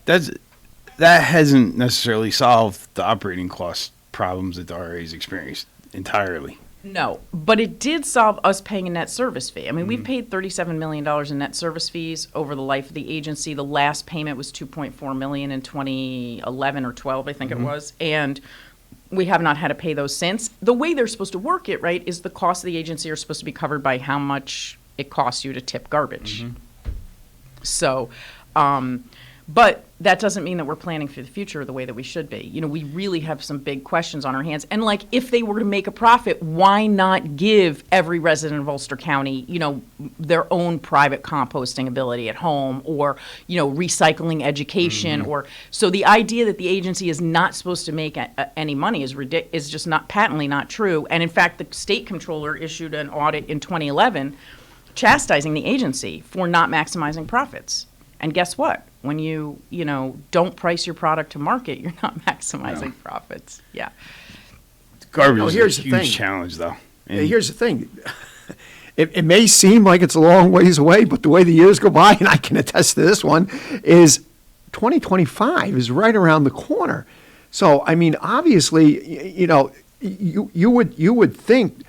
that hasn't necessarily solved the operating cost problems that the RA's experienced entirely. No, but it did solve us paying a net service fee. I mean, we've paid $37 million in net service fees over the life of the agency. The last payment was $2.4 million in 2011 or 12, I think it was. And we have not had to pay those since. The way they're supposed to work it, right, is the costs of the agency are supposed to be covered by how much it costs you to tip garbage. So, but that doesn't mean that we're planning for the future the way that we should be. We really have some big questions on our hands. And if they were to make a profit, why not give every resident of Ulster County, their own private composting ability at home, or, recycling education, or so the idea that the agency is not supposed to make any money is just not patently not true. And in fact, the state comptroller issued an audit in 2011 chastising the agency for not maximizing profits. And guess what? When you don't price your product to market, you're not maximizing profits. Yeah. Garbage is a huge challenge, though. Here's the thing. It may seem like it's a long ways away, but the way the years go by, and I can attest to this one, is 2025 is right around the corner. So, I mean, obviously, you would think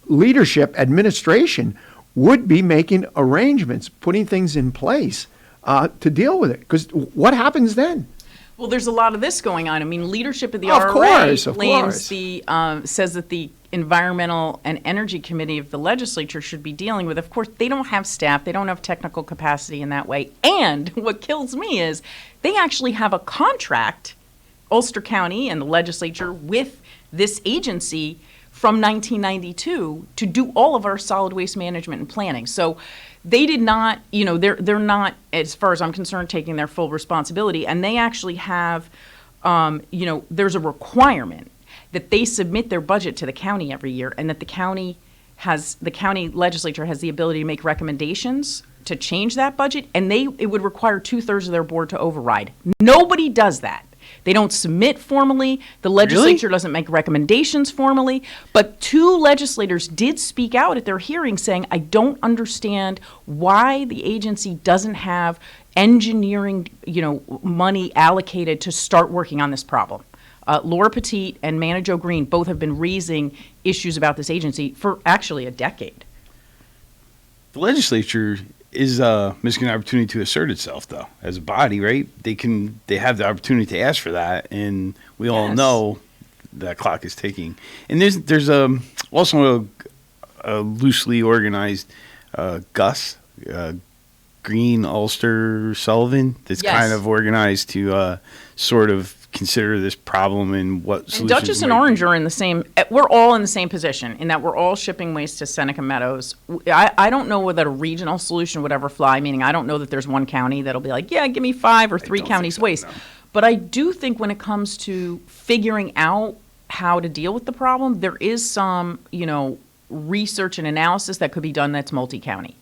leadership, administration would be making arrangements, putting things in place to deal with it. Because what happens then? Well, there's a lot of this going on. I mean, leadership of the Of RRA course. says that the Environmental and Energy Committee of the legislature should be dealing with. Of course, they don't have staff. They don't have technical capacity in that way. And what kills me is they actually have a contract, Ulster County and the legislature, with this agency from 1992 to do all of our solid waste management and planning. So they did not, they're not, as far as I'm concerned, taking their full responsibility. And they actually have, there's a requirement that they submit their budget to the county every year, and that the county legislature has the ability to make recommendations to change that budget, and it would require 2/3 of their board to override. Nobody does that. They don't submit formally. The legislature doesn't make recommendations formally. But 2 legislators did speak out at their hearing saying, I don't understand why the agency doesn't have engineering, money allocated to start working on this problem. Laura Petit and Mana Jo Green both have been raising issues about this agency for actually a decade. The legislature is missing an opportunity to assert itself, though, as a body, right? They have the opportunity to ask for that, and we all know that clock is ticking. And there's also a loosely organized Gus Green, Ulster, Sullivan that's kind of organized to sort of consider this problem and what solutions. And Dutchess and Orange are in the same, we're all in the same position in that we're all shipping waste to Seneca Meadows. I don't know whether a regional solution would ever fly, meaning I don't know that there's one county that'll be like, yeah, give me 5 or 3 counties waste. No. But I do think when it comes to figuring out how to deal with the problem, there is some, research and analysis that could be done that's multi-county.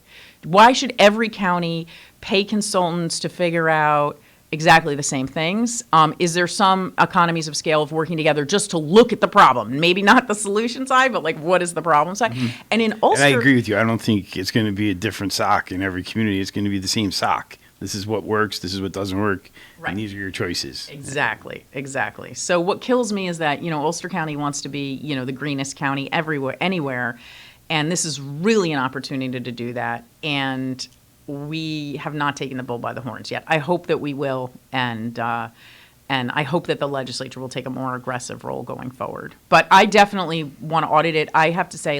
Why should every county pay consultants to figure out exactly the same things? Is there some economies of scale of working together just to look at the problem? Maybe not the solution side, but like what is the problem side? Mm-hmm. And in Ulster, and I agree with you. I don't think it's going to be a different sock in every community. It's going to be the same sock. This is what works. This is what doesn't work. Right. And these are your choices. Exactly. So what kills me is that, Ulster County wants to be, the greenest county anywhere. And this is really an opportunity to do that. And we have not taken the bull by the horns yet. I hope that we will, and I hope that the legislature will take a more aggressive role going forward. But I definitely want to audit it. I have to say,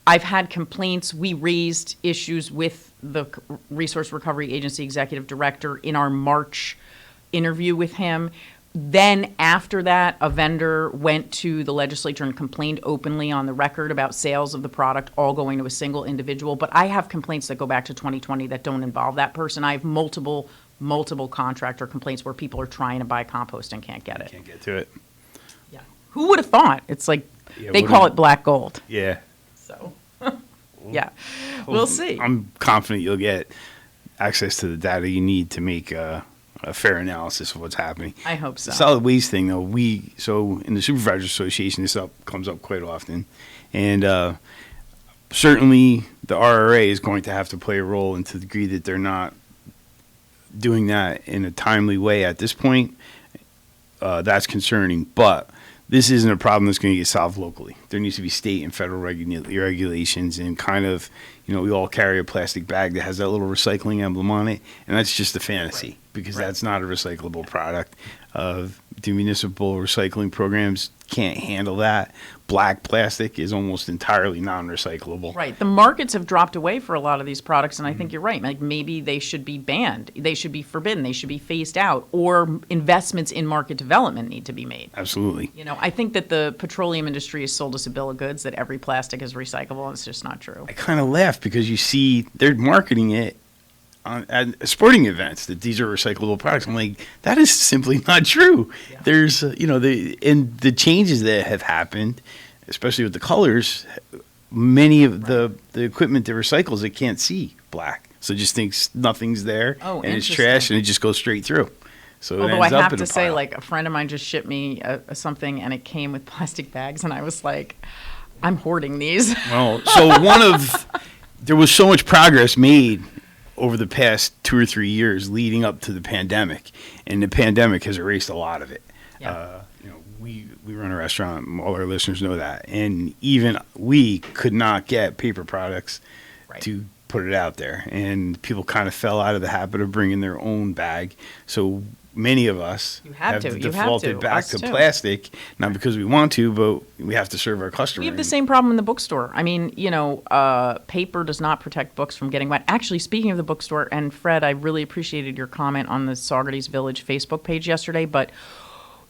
I've had complaints. We raised issues with the Resource Recovery Agency Executive Director in our March interview with him. Then after that, a vendor went to the legislature and complained openly on the record about sales of the product all going to a single individual. But I have complaints that go back to 2020 that don't involve that person. I have multiple contractor complaints where people are trying to buy compost and can't get it. Can't get to it. Yeah. Who would have thought? It's like they call it black gold. Yeah. So, yeah. We'll see. I'm confident you'll get access to the data you need to make a fair analysis of what's happening. I hope so. The solid waste thing, though, so in the Supervisors Association, this comes up quite often, and certainly the RRA is going to have to play a role, and to the degree that they're not doing that in a timely way at this point, that's concerning. But this isn't a problem that's going to get solved locally. There needs to be state and federal regulations, and kind of, we all carry a plastic bag that has that little recycling emblem on it, and that's just a fantasy because that's not a recyclable product. The municipal recycling programs can't handle that. Black plastic is almost entirely non-recyclable. Right. The markets have dropped away for a lot of these products, and I think you're right. Like maybe they should be banned. They should be forbidden. They should be phased out, or investments in market development need to be made. Absolutely. I think that the petroleum industry has sold us a bill of goods that every plastic is recyclable, and it's just not true. I kind of laugh because you see they're marketing it at sporting events that these are recyclable products. I'm like, that is simply not true. Yeah. There's, the changes that have happened, especially with the colors, many of the equipment that recycles, it can't see black. So it just thinks nothing's there, and it's trash, and it just goes straight through. So although I have to say, a friend of mine just shipped me something, and it came with plastic bags, and I was like, I'm hoarding these. Well, so there was so much progress made over the past 2 or 3 years leading up to the pandemic, and the pandemic has erased a lot of it. Yeah. we run a restaurant. All our listeners know that, and even we could not get paper products to put it out there, and people kind of fell out of the habit of bringing their own bag. So many of us have defaulted back to plastic, not because we want to, but we have to serve our customers. We have the same problem in the bookstore. I mean, paper does not protect books from getting wet. Actually, speaking of the bookstore, and Fred, I really appreciated your comment on the Saugerties Village Facebook page yesterday, but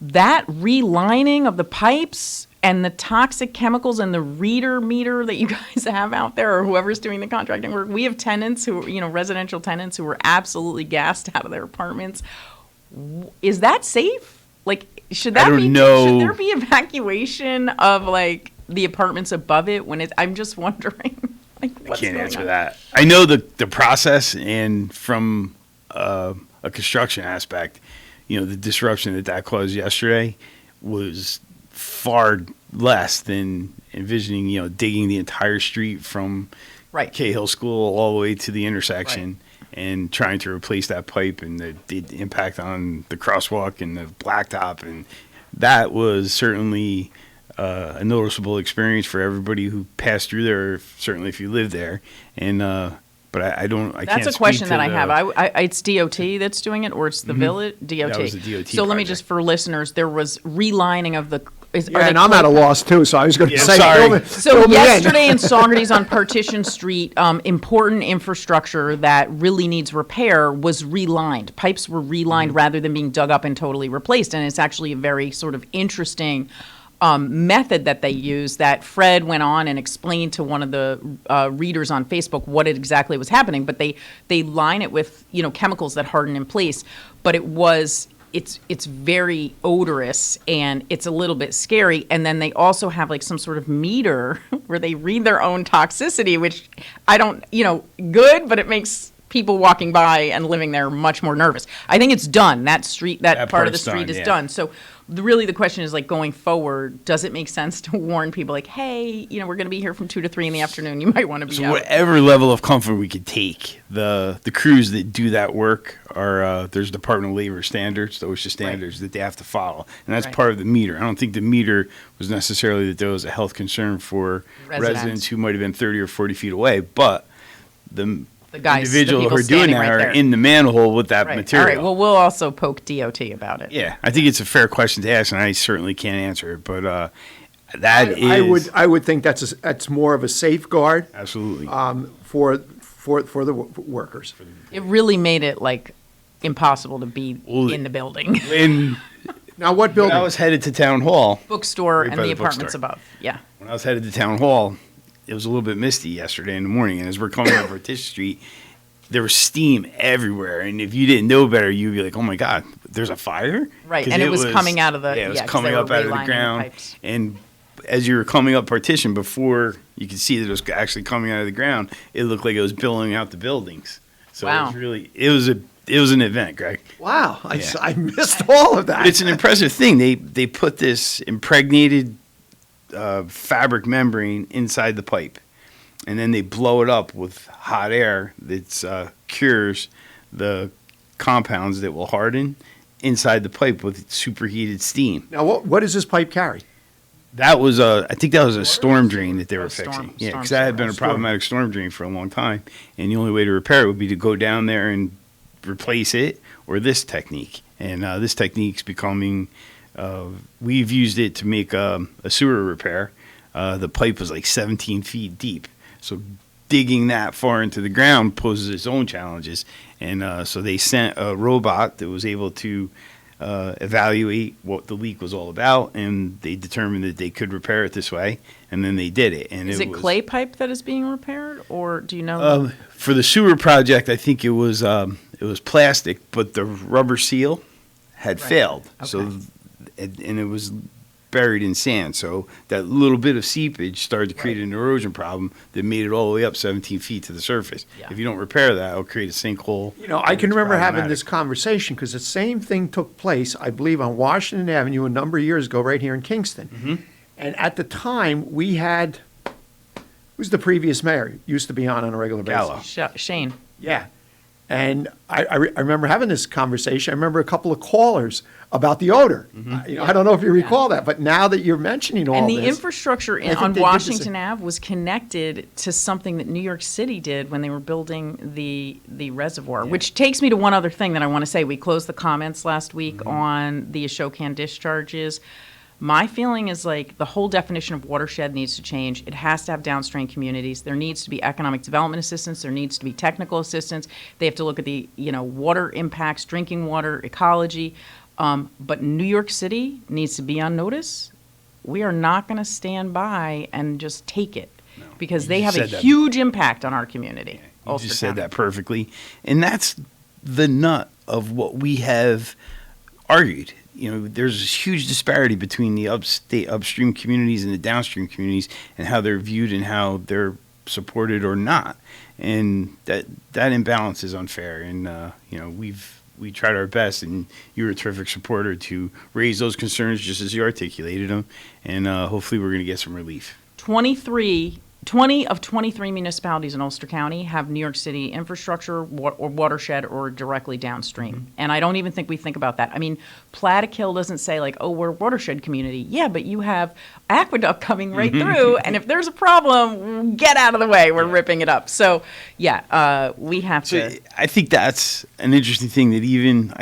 that relining of the pipes and the toxic chemicals and the reader meter that you guys have out there, or whoever's doing the contracting work, we have tenants who, residential tenants who were absolutely gassed out of their apartments. Is that safe? Like, should there be evacuation of the apartments above it when it's? I'm just wondering. I can't answer that. I know the process, and from a construction aspect, the disruption that caused yesterday was far less than envisioning. Digging the entire street from Cahill School all the way to the intersection. Right. And trying to replace that pipe and the impact on the crosswalk and the blacktop. And that was certainly a noticeable experience for everybody who passed through there, certainly if you live there. And but I can't. That's a question that I have. It's DOT that's doing it, or it's the village? DOT. That was the DOT So let me just, for listeners, there was relining of the... and I'm at a loss too, so I was going to say. Sorry. So yesterday in Saugerties on Partition Street, important infrastructure that really needs repair was relined. Pipes were relined rather than being dug up and totally replaced, and it's actually a very sort of interesting method that they use that Fred went on and explained to one of the readers on Facebook what exactly was happening. But they line it with chemicals that harden in place, but it's very odorous and it's a little bit scary. And then they also have some sort of meter where they read their own toxicity, which I don't, good, but it makes people walking by and living there much more nervous. I think it's done. That part of the street is done. So really the question is going forward, does it make sense to warn people hey, we're going to be here from 2 to 3 in the afternoon. You might want to be out. Whatever level of comfort we could take, the crews that do that work are, there's Department of Labor standards, the OSHA standards that they have to follow. And that's part of the meter. I don't think the meter was necessarily that there was a health concern for residents who might have been 30 or 40 feet away, but the individual who are doing that are in the manhole with that material. All right. Well, we'll also poke DOT about it. Yeah, I think it's a fair question to ask, and I certainly can't answer it. But I would think that's more of a safeguard. Absolutely. For the workers. It really made it impossible to be in the building. Now, what building? When I was headed to Town Hall. Bookstore and the apartments above. Yeah. When I was headed to Town Hall, it was a little bit misty yesterday in the morning, and as we're coming up Partition Street, there was steam everywhere. And if you didn't know better, you'd be like, "Oh my God, there's a fire!" Right, and it was coming out of the it was coming up out of the ground. And as you were coming up Partition, before you could see that it was actually coming out of the ground, it looked like it was billowing out the buildings. So it was an event, Greg. Wow, I missed all of that. But it's an impressive thing. They put this impregnated fabric membrane inside the pipe, and then they blow it up with hot air that cures the compounds that will harden inside the pipe with superheated steam. Now, what does this pipe carry? That was I think that was a storm drain that they were fixing. Yeah, because that had been a problematic storm drain for a long time, and the only way to repair it would be to go down there and replace it, or this technique. And this technique's becoming. We've used it to make a sewer repair. The pipe was 17 feet deep. So digging that far into the ground poses its own challenges. And so they sent a robot that was able to evaluate what the leak was all about, and they determined that they could repair it this way, and then they did it. And is it clay pipe that is being repaired, or do you know? For the sewer project, I think it was plastic, but the rubber seal had failed. Okay. So and it was buried in sand. So that little bit of seepage started to create an erosion problem that made it all the way up 17 feet to the surface. Yeah. If you don't repair that, it'll create a sinkhole. I can remember having this conversation because the same thing took place, I believe, on Washington Avenue a number of years ago right here in Kingston. Mm-hmm. And at the time, we had, who's the previous mayor? Used to be on a regular basis. Shane. Yeah. And I remember having this conversation. I remember a couple of callers about the odor. I don't know if you recall that, but now that you're mentioning all and this. the infrastructure I think on they did Washington Ave was connected to something that New York City did when they were building the reservoir, which takes me to one other thing that I want to say. We closed the comments last week on the Ashokan discharges. My feeling is like the whole definition of watershed needs to change. It has to have downstream communities. There needs to be economic development assistance. There needs to be technical assistance. They have to look at the water impacts, drinking water, ecology. But New York City needs to be on notice. We are not going to stand by and just take it because they have a huge impact on our community. You just said that perfectly. And that's the nut of what we have argued. There's this huge disparity between the upstream communities and the downstream communities and how they're viewed and how they're supported or not. And that imbalance is unfair. And, we tried our best, and you were a terrific supporter to raise those concerns just as you articulated them. And hopefully we're going to get some relief. 20 of 23 municipalities in Ulster County have New York City infrastructure or watershed or directly downstream. And I don't even think we think about that. I mean, Cahill doesn't say like, oh, we're a watershed community. Yeah, but you have aqueduct coming right through. And if there's a problem, get out of the way. We're ripping it up. So, we have to. I think that's an interesting thing that even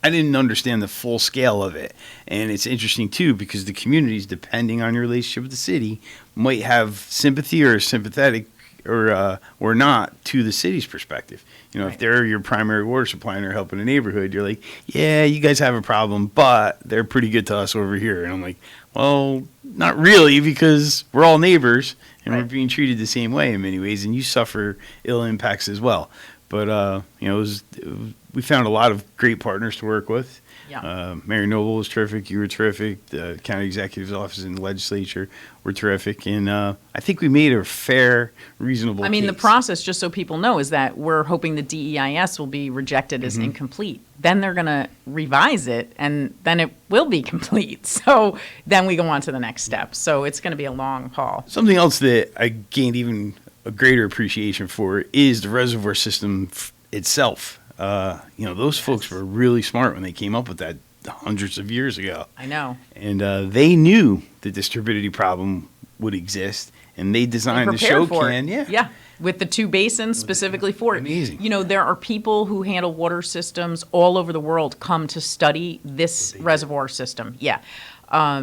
I didn't understand the full scale of it. And it's interesting, too, because the communities, depending on your relationship with the city, might have sympathy or sympathetic or not to the city's perspective. If they're your primary water supply and they're helping a neighborhood, you're like, yeah, you guys have a problem, but they're pretty good to us over here. And I'm like, well, not really, because we're all neighbors and we're being treated the same way in many ways, and you suffer ill impacts as well. But, we found a lot of great partners to work with. Yeah. Mayor Noble was terrific. You were terrific. The county executive's office and the legislature were terrific. And I think we made a fair, reasonable case. The process, just so people know, is that we're hoping the DEIS will be rejected as incomplete. Then they're going to revise it, and then it will be complete. So then we go on to the next step. So it's going to be a long haul. Something else that I gained even a greater appreciation for is the reservoir system itself. Those folks were really smart when they came up with that hundreds of years ago. I know. And they knew that this turbidity problem would exist, and they designed the Ashokan. Yeah, with the two basins specifically for it. Amazing. There are people who handle water systems all over the world come to study this reservoir system. Yeah.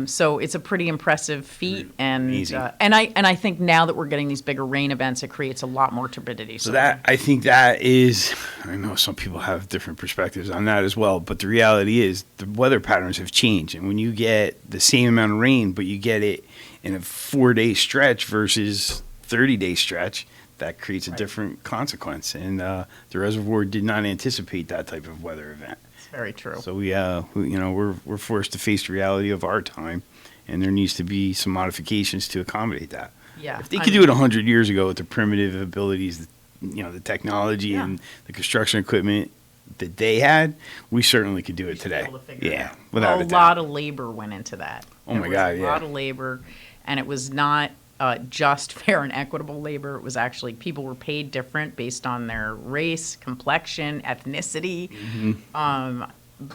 So it's a pretty impressive feat, and I think now that we're getting these bigger rain events, it creates a lot more turbidity. So I think that is, I know some people have different perspectives on that as well, but the reality is the weather patterns have changed, and when you get the same amount of rain, but you get it in a 4-day stretch versus 30-day stretch, that creates a different consequence, and the reservoir did not anticipate that type of weather event. Very true. So we're forced to face the reality of our time, and there needs to be some modifications to accommodate that. Yeah. If they could do it 100 years ago with the primitive abilities, the technology and the construction equipment that they had, we certainly could do it today. Without a doubt. A lot of labor went into that. Oh my God, a lot of labor, and it was not just fair and equitable labor. It was actually people were paid different based on their race, complexion, ethnicity.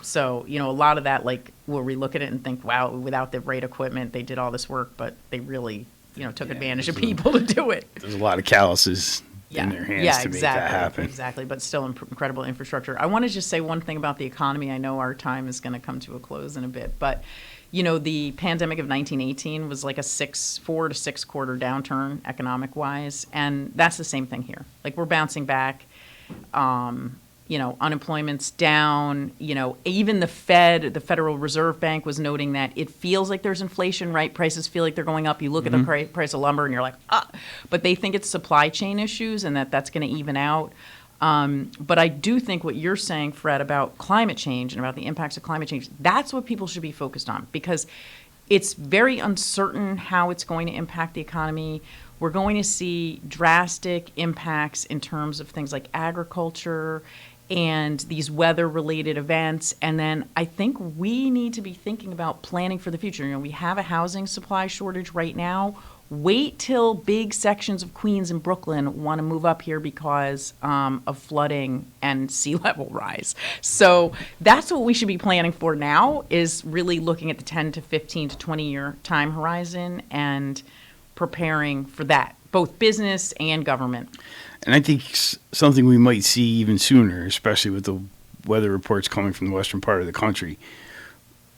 So, a lot of that, like, where we look at it and think, wow, without the right equipment, they did all this work, but they really, took advantage of people to do it. There's a lot of calluses in their hands to make that happen. Exactly, but still incredible infrastructure. I want to just say one thing about the economy. I know our time is going to come to a close in a bit, but the pandemic of 1918 was like a 4 to 6 quarter downturn economic wise. And that's the same thing here. Like, we're bouncing back, unemployment's down, even the Fed, the Federal Reserve Bank, was noting that it feels like there's inflation, right? Prices feel like they're going up. You look at the price of lumber and you're like, but they think it's supply chain issues and that's going to even out. But I do think what you're saying, Fred, about climate change and about the impacts of climate change, that's what people should be focused on, because it's very uncertain how it's going to impact the economy. We're going to see drastic impacts in terms of things like agriculture and these weather-related events. And then I think we need to be thinking about planning for the future. We have a housing supply shortage right now. Wait till big sections of Queens and Brooklyn want to move up here because of flooding and sea level rise. So that's what we should be planning for now, is really looking at the 10 to 15 to 20 year time horizon and preparing for that, both business and government. And I think something we might see even sooner, especially with the weather reports coming from the western part of the country.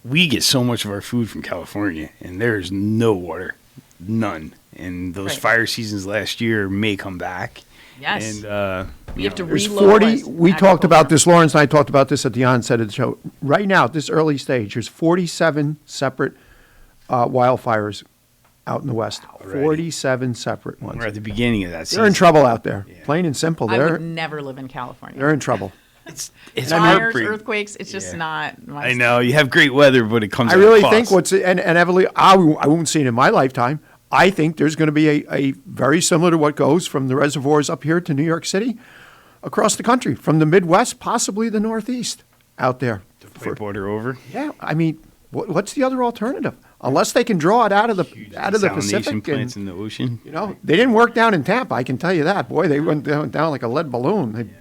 We get so much of our food from California, and there's no water, none. And those fire seasons last year may come back. Yes. And you have to There's relocalize 40, we talked about this, Lawrence and I talked about this at the onset of the show. Right now, at this early stage, there's 47 separate wildfires out in the West. 47 separate ones. We're at the beginning of that season. They're in trouble out there. Plain and simple. I would never live in California. They're in trouble. It's fires, heartbreaking. earthquakes. It's just not. My I know you have great weather, but it comes. I at really a cost. think and Evelyn, I won't see it in my lifetime. I think there's going to be a very similar to what goes from the reservoirs up here to New York City, across the country, from the Midwest, possibly the Northeast, out there. To pipe water over. Yeah, I mean, what's the other alternative? Unless they can draw it out of the Pacific plants and in the ocean. You know, they didn't work down in Tampa. I can tell you that. Boy, they went down like a lead balloon.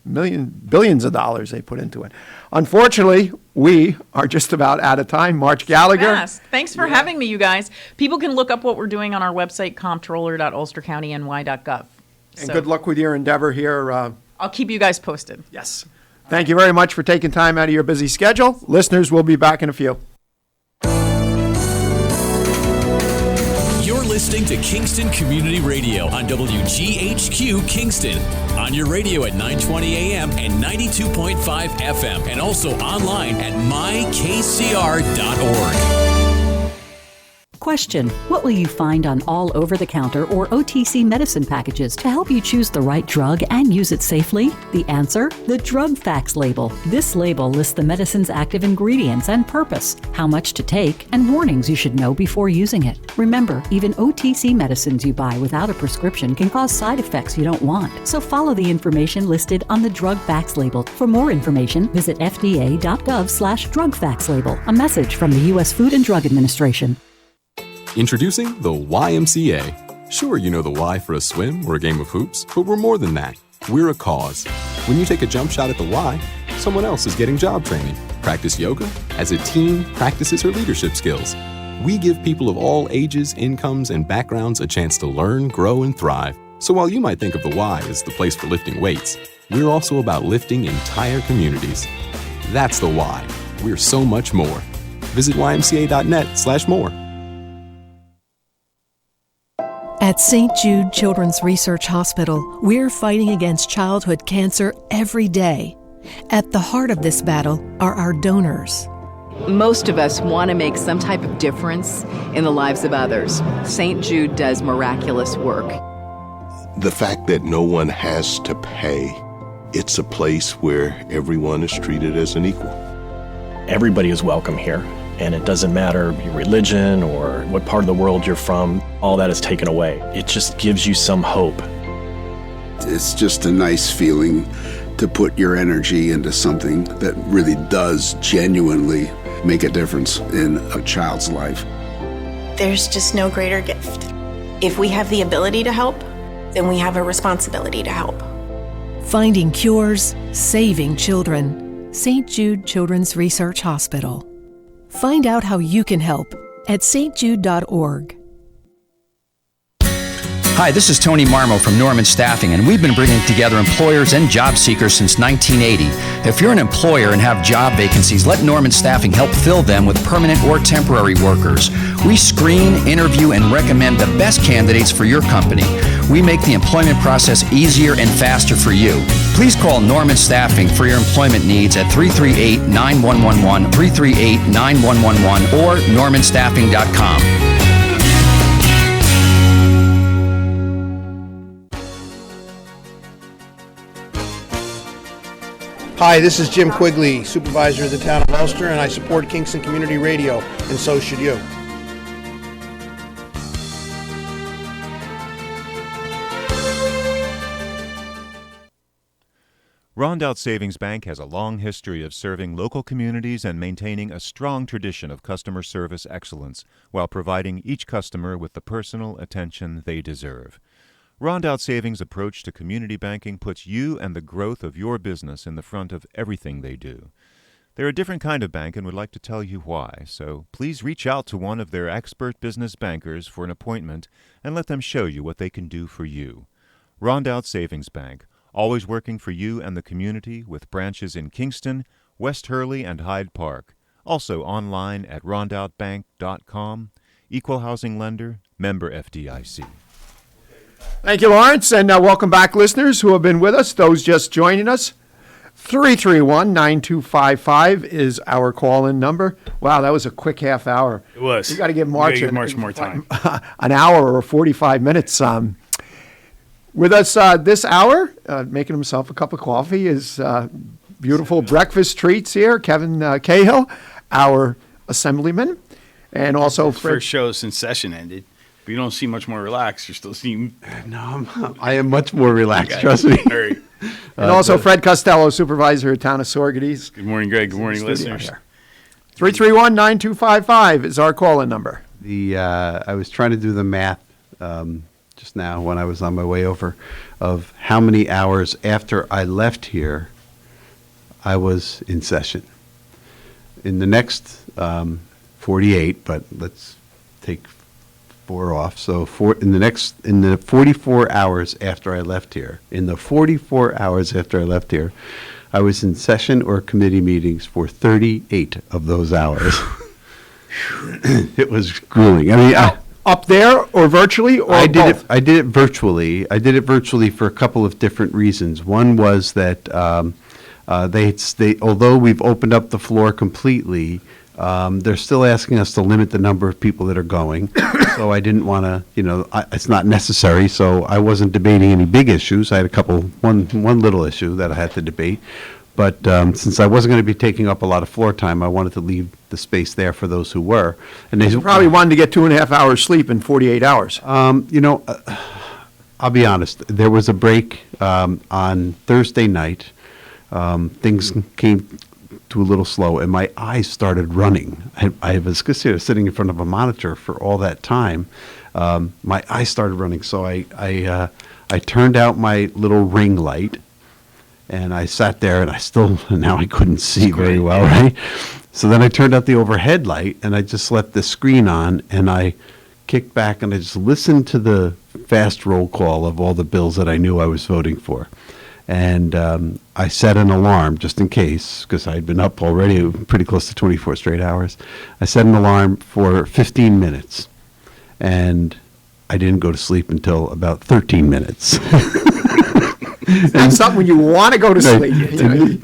Billions of dollars they put into it. Unfortunately, we are just about out of time. March Gallagher. Yes. Thanks for having me, you guys. People can look up what we're doing on our website, comptroller.ulstercountyny.gov. And good luck with your endeavor here. I'll keep you guys posted. Yes. Thank you very much for taking time out of your busy schedule. Listeners, we'll be back in a few. You're listening to Kingston Community Radio on WGHQ Kingston. On your radio at 920 AM and 92.5 FM, and also online at mykcr.org. Question: what will you find on all over-the-counter or OTC medicine packages to help you choose the right drug and use it safely? The answer: the drug facts label. This label lists the medicine's active ingredients and purpose, how much to take, and warnings you should know before using it. Remember, even OTC medicines you buy without a prescription can cause side effects you don't want. So follow the information listed on the drug facts label. For more information, visit fda.gov/drug facts label. A message from the U.S. Food and Drug Administration. Introducing the YMCA. Sure, you know the Y for a swim or a game of hoops, but we're more than that. We're a cause. When you take a jump shot at the Y, someone else is getting job training. Practice yoga as a team practices her leadership skills. We give people of all ages, incomes, and backgrounds a chance to learn, grow, and thrive. So while you might think of the Y as the place for lifting weights, we're also about lifting entire communities. That's the Y. We're so much more. Visit ymca.net/more. At St. Jude Children's Research Hospital, we're fighting against childhood cancer every day. At the heart of this battle are our donors. Most of us want to make some type of difference in the lives of others. St. Jude does miraculous work. The fact that no one has to pay, it's a place where everyone is treated as an equal. Everybody is welcome here. And it doesn't matter your religion or what part of the world you're from, all that is taken away. It just gives you some hope. It's just a nice feeling to put your energy into something that really does genuinely make a difference in a child's life. There's just no greater gift. If we have the ability to help, then we have a responsibility to help. Finding cures, saving children. St. Jude Children's Research Hospital. Find out how you can help at stjude.org. Hi, this is Tony Marmo from Norman Staffing, and we've been bringing together employers and job seekers since 1980. If you're an employer and have job vacancies, let Norman Staffing help fill them with permanent or temporary workers. We screen, interview, and recommend the best candidates for your company. We make the employment process easier and faster for you. Please call Norman Staffing for your employment needs at 338-9111, 338-9111, or normanstaffing.com. Hi, this is Jim Quigley, Supervisor of the Town of Ulster, and I support Kingston Community Radio, and so should you. Rondout Savings Bank has a long history of serving local communities and maintaining a strong tradition of customer service excellence while providing each customer with the personal attention they deserve. Rondout Savings' approach to community banking puts you and the growth of your business in the front of everything they do. They're a different kind of bank and would like to tell you why, so please reach out to one of their expert business bankers for an appointment and let them show you what they can do for you. Rondout Savings Bank, always working for you and the community with branches in Kingston, West Hurley, and Hyde Park. Also online at rondoutbank.com. Equal housing lender, member FDIC. Thank you, Lawrence, and welcome back, listeners who have been with us, those just joining us. 331-9255 is our call-in number. Wow, that was a quick half hour. It was. We got to give March more time. An hour or 45 minutes. With us this hour, making himself a cup of coffee, is beautiful breakfast treats here, Kevin Cahill, our assemblyman, and also First show since session ended. But you don't seem much more relaxed. You still seem... No, I am much more relaxed, trust me. All right. And also Fred Costello, supervisor at Town of Sorgetes. Good morning, Greg. Good morning, listeners. 331-9255 is our call-in number. I was trying to do the math just now when I was on my way over of how many hours after I left here I was in session. In the next 48, but let's take 4 off. So in the 44 hours after I left here, I was in session or committee meetings for 38 of those hours. It was grueling. I mean, up there or virtually, or I both? I did it virtually. I did it virtually for a couple of different reasons. One was that they although we've opened up the floor completely, they're still asking us to limit the number of people that are going. So I didn't want to, it's not necessary. So I wasn't debating any big issues. I had one little issue that I had to debate. But since I wasn't going to be taking up a lot of floor time, I wanted to leave the space there for those who were. And they probably wanted to get 2.5 hours sleep in 48 hours. I'll be honest. There was a break on Thursday night. Things came to a little slow, and my eyes started running. I was sitting in front of a monitor for all that time. My eyes started running, so I turned out my little ring light, and I sat there, and now I couldn't see very well, right? So then I turned out the overhead light, and I just left the screen on, and I kicked back, and I just listened to the fast roll call of all the bills that I knew I was voting for. And I set an alarm just in case, because I had been up already pretty close to 24 straight hours. I set an alarm for 15 minutes, and I didn't go to sleep until about 13 minutes. That's something when you want to go to sleep.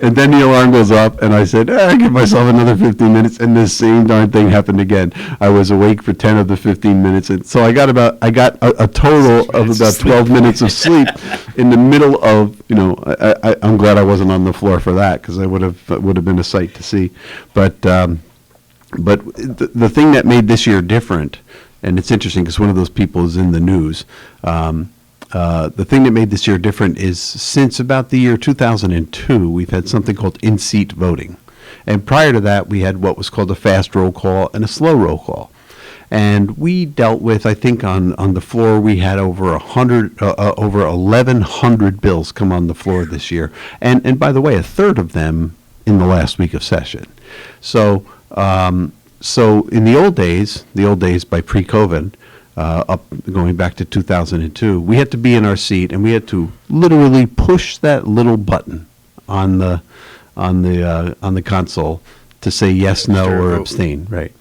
And then the alarm goes up, and I said, I give myself another 15 minutes, and the same darn thing happened again. I was awake for 10 of the 15 minutes, and so I got a total of about 12 minutes of sleep in the middle of, I'm glad I wasn't on the floor for that, because I would have been a sight to see. But the thing that made this year different, and it's interesting because one of those people is in the news. The thing that made this year different is since about the year 2002, we've had something called in-seat voting. And prior to that, we had what was called a fast roll call and a slow roll call. And we dealt with, I think on the floor, we had over 1,100 bills come on the floor this year. And by the way, a third of them in the last week of session. So in the old days by pre-COVID, going back to 2002, we had to be in our seat, and we had to literally push that little button on the console to say yes, no, or abstain. Right.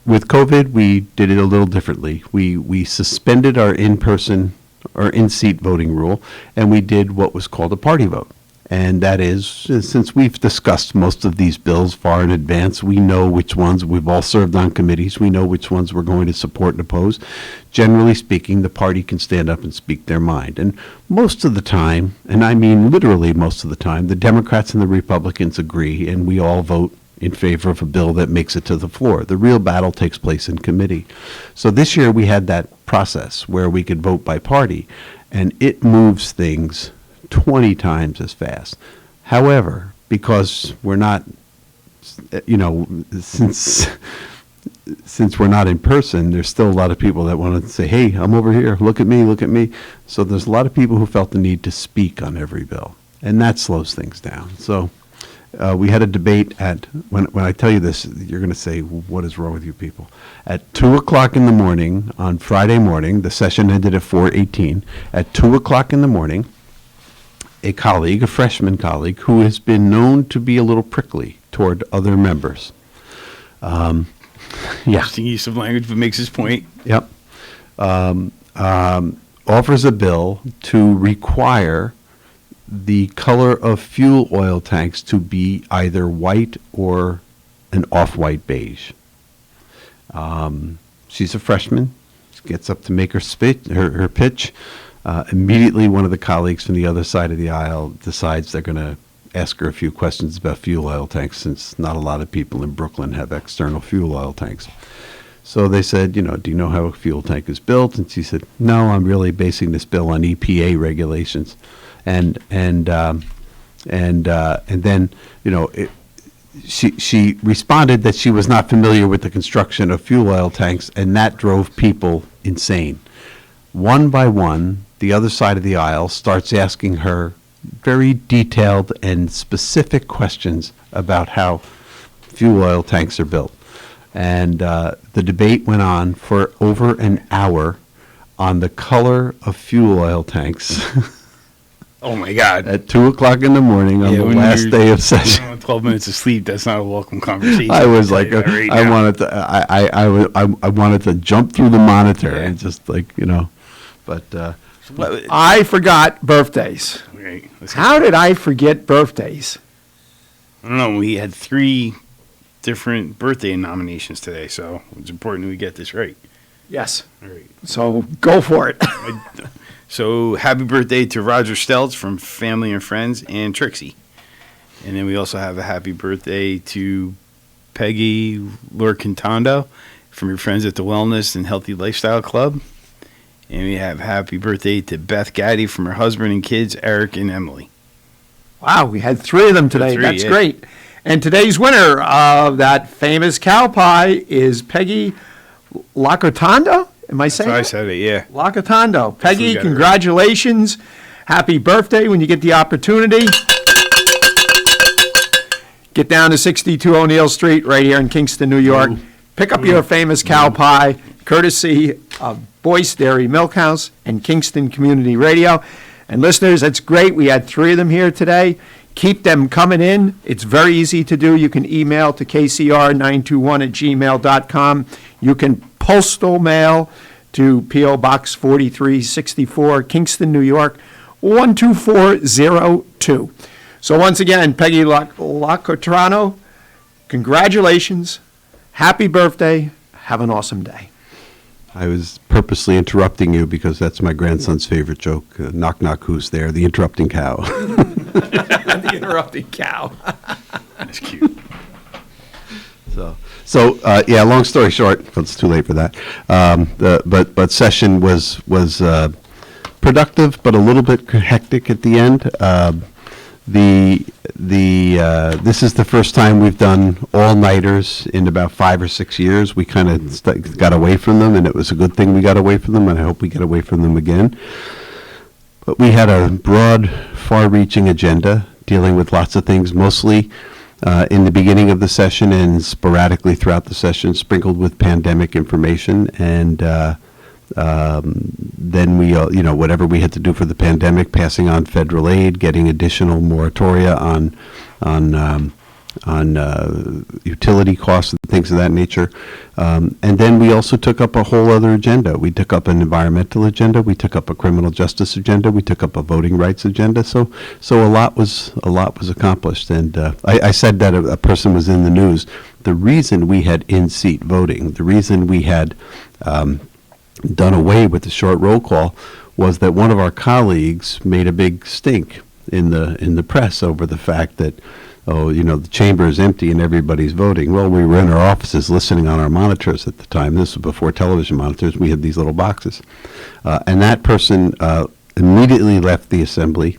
With COVID, we did it a little differently. We suspended our in-person or in-seat voting rule, and we did what was called a party vote. And that is, since we've discussed most of these bills far in advance, we know which ones, we've all served on committees, we know which ones we're going to support and oppose. Generally speaking, the party can stand up and speak their mind. And most of the time, and I mean literally most of the time, the Democrats and the Republicans agree, and we all vote in favor of a bill that makes it to the floor. The real battle takes place in committee. So this year we had that process where we could vote by party, and it moves things 20 times as fast. However, because we're not, since we're not in person, there's still a lot of people that want to say, hey, I'm over here, look at me, look at me. So there's a lot of people who felt the need to speak on every bill, and that slows things down. So we had a debate when I tell you this, you're going to say, what is wrong with you people? At 2 o'clock in the morning on Friday morning, the session ended at 4:18. At 2 o'clock in the morning, a freshman colleague, who has been known to be a little prickly toward other members. Interesting use of language, but makes his point. Yep. Offers a bill to require the color of fuel oil tanks to be either white or an off-white beige. She's a freshman. She gets up to make her pitch. Immediately, one of the colleagues from the other side of the aisle decides they're going to ask her a few questions about fuel oil tanks, since not a lot of people in Brooklyn have external fuel oil tanks. So they said, do you know how a fuel tank is built? And she said, no, I'm really basing this bill on EPA regulations. And then, she responded that she was not familiar with the construction of fuel oil tanks, and that drove people insane. One by one, the other side of the aisle starts asking her very detailed and specific questions about how fuel oil tanks are built. And the debate went on for over an hour on the color of fuel oil tanks. Oh, my God. At 2 o'clock in the morning on the last day of session. 12 minutes of sleep, that's not a welcome conversation. I was like, I wanted to jump through the monitor and just but I forgot birthdays. Right. How did I forget birthdays? I don't know. We had 3 different birthday nominations today, so it's important we get this right. Yes. All right. So go for it. So happy birthday to Roger Stelz from Family and Friends and Trixie. And then we also have a happy birthday to Peggy Lorcantondo from your friends at the Wellness and Healthy Lifestyle Club. And we have happy birthday to Beth Gaddy from her husband and kids, Eric and Emily. Wow, we had 3 of them today. That's great. And today's winner of that famous cow pie is Peggy Lacotando. Am I saying I said it, yeah. Lacotando. Peggy, congratulations. Happy birthday when you get the opportunity. Get down to 62 O'Neill Street right here in Kingston, New York. Pick up your famous cow pie, courtesy of Boyce Dairy Milkhouse and Kingston Community Radio. And listeners, that's great. We had 3 of them here today. Keep them coming in. It's very easy to do. You can email to kcr921@gmail.com. You can postal mail to P.O. Box 4364, Kingston, New York, 12402. So once again, Peggy Lacotrano, congratulations. Happy birthday. Have an awesome day. I was purposely interrupting you because that's my grandson's favorite joke. Knock, knock, who's there? The interrupting cow. The interrupting cow. That's cute. So long story short, it's too late for that. But session was productive, but a little bit hectic at the end. This is the first time we've done all-nighters in about 5 or 6 years. We kind of got away from them, and it was a good thing we got away from them, and I hope we get away from them again. But we had a broad, far-reaching agenda dealing with lots of things, mostly in the beginning of the session and sporadically throughout the session, sprinkled with pandemic information, and then we, whatever we had to do for the pandemic, passing on federal aid, getting additional moratoria on utility costs and things of that nature. And then we also took up a whole other agenda. We took up an environmental agenda. We took up a criminal justice agenda. We took up a voting rights agenda. So a lot was accomplished. And I said that a person was in the news. The reason we had in-seat voting, the reason we had done away with the short roll call, was that one of our colleagues made a big stink in the press over the fact that, the chamber is empty and everybody's voting. Well, we were in our offices listening on our monitors at the time. This was before television monitors. We had these little boxes. And that person immediately left the assembly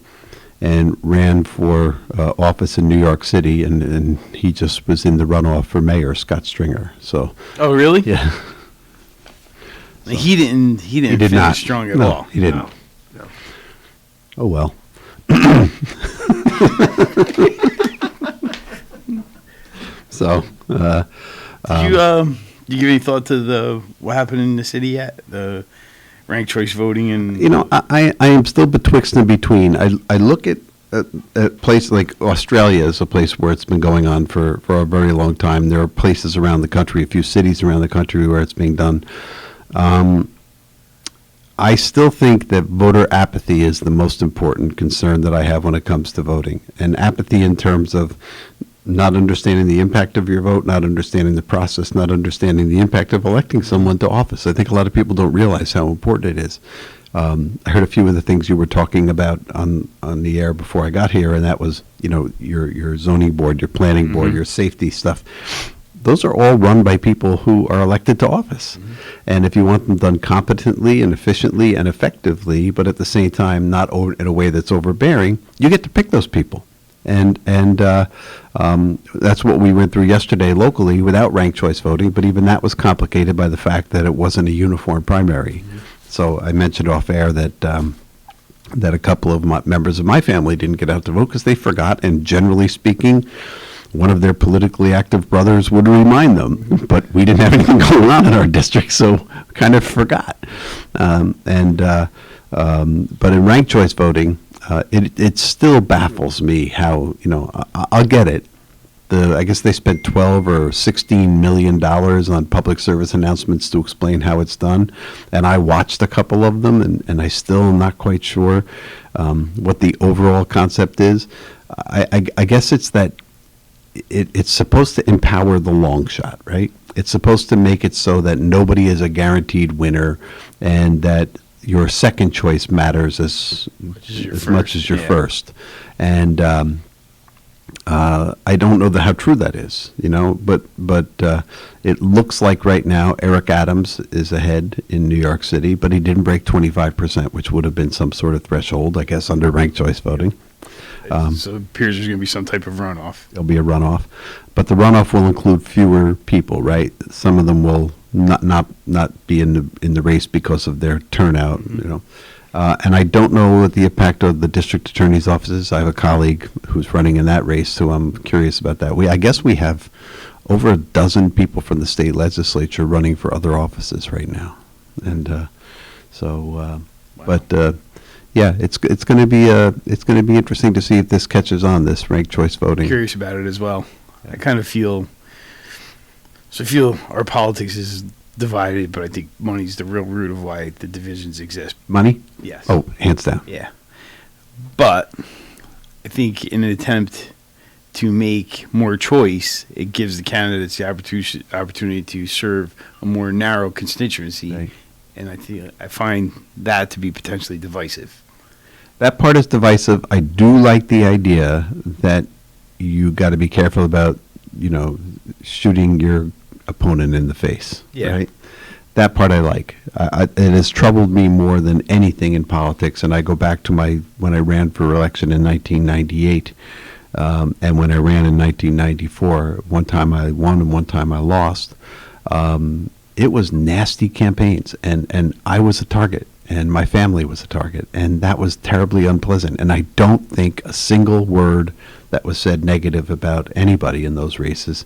and ran for office in New York City, and he just was in the runoff for mayor, Scott Stringer. So. Oh, really? Yeah. He didn't finish not. strong at No, all. he didn't. No. Oh well. So. Did you give any thought to what happened in the city yet? The ranked choice voting and I am still betwixt and between. I look at a place like Australia is a place where it's been going on for a very long time. There are places around the country, a few cities around the country where it's being done. I still think that voter apathy is the most important concern that I have when it comes to voting. And apathy in terms of not understanding the impact of your vote, not understanding the process, not understanding the impact of electing someone to office. I think a lot of people don't realize how important it is. I heard a few of the things you were talking about on the air before I got here, and that was, your zoning board, your planning board, your safety stuff. Those are all run by people who are elected to office. And if you want them done competently and efficiently and effectively, but at the same time not in a way that's overbearing, you get to pick those people. And that's what we went through yesterday locally without ranked choice voting, but even that was complicated by the fact that it wasn't a uniform primary. So I mentioned off air that that a couple of members of my family didn't get out to vote because they forgot, and generally speaking, one of their politically active brothers would remind them, but we didn't have anything going on in our district, so kind of forgot. But in ranked choice voting, it still baffles me how, I'll get it. I guess they spent $12 or $16 million on public service announcements to explain how it's done, and I watched a couple of them, and I still am not quite sure what the overall concept is. I guess it's that it's supposed to empower the long shot, right? It's supposed to make it so that nobody is a guaranteed winner, and that your second choice matters as much as your first. And I don't know how true that is, but it looks like right now Eric Adams is ahead in New York City, but he didn't break 25%, which would have been some sort of threshold, I guess, under ranked choice voting. So it appears there's going to be some type of runoff. There'll be a runoff, but the runoff will include fewer people, right? Some of them will not be in the race because of their turnout, and I don't know what the impact of the district attorney's offices. I have a colleague who's running in that race, so I'm curious about that. I guess we have over a dozen people from the state legislature running for other offices right now, and yeah, it's going to be interesting to see if this catches on, this ranked choice voting. Curious about it as well. I kind of feel our politics is divided, but I think money's the real root of why the divisions exist. Money? Yes. Oh, hands down. Yeah. But I think in an attempt to make more choice, it gives the candidates the opportunity to serve a more narrow constituency. Right. And I find that to be potentially divisive. That part is divisive. I do like the idea that you got to be careful about, shooting your opponent in the face. Yeah. Right? That part I like. It has troubled me more than anything in politics, and I go back to when I ran for election in 1998, and when I ran in 1994. One time I won and one time I lost. It was nasty campaigns, and I was a target, and my family was a target, and that was terribly unpleasant. And I don't think a single word that was said negative about anybody in those races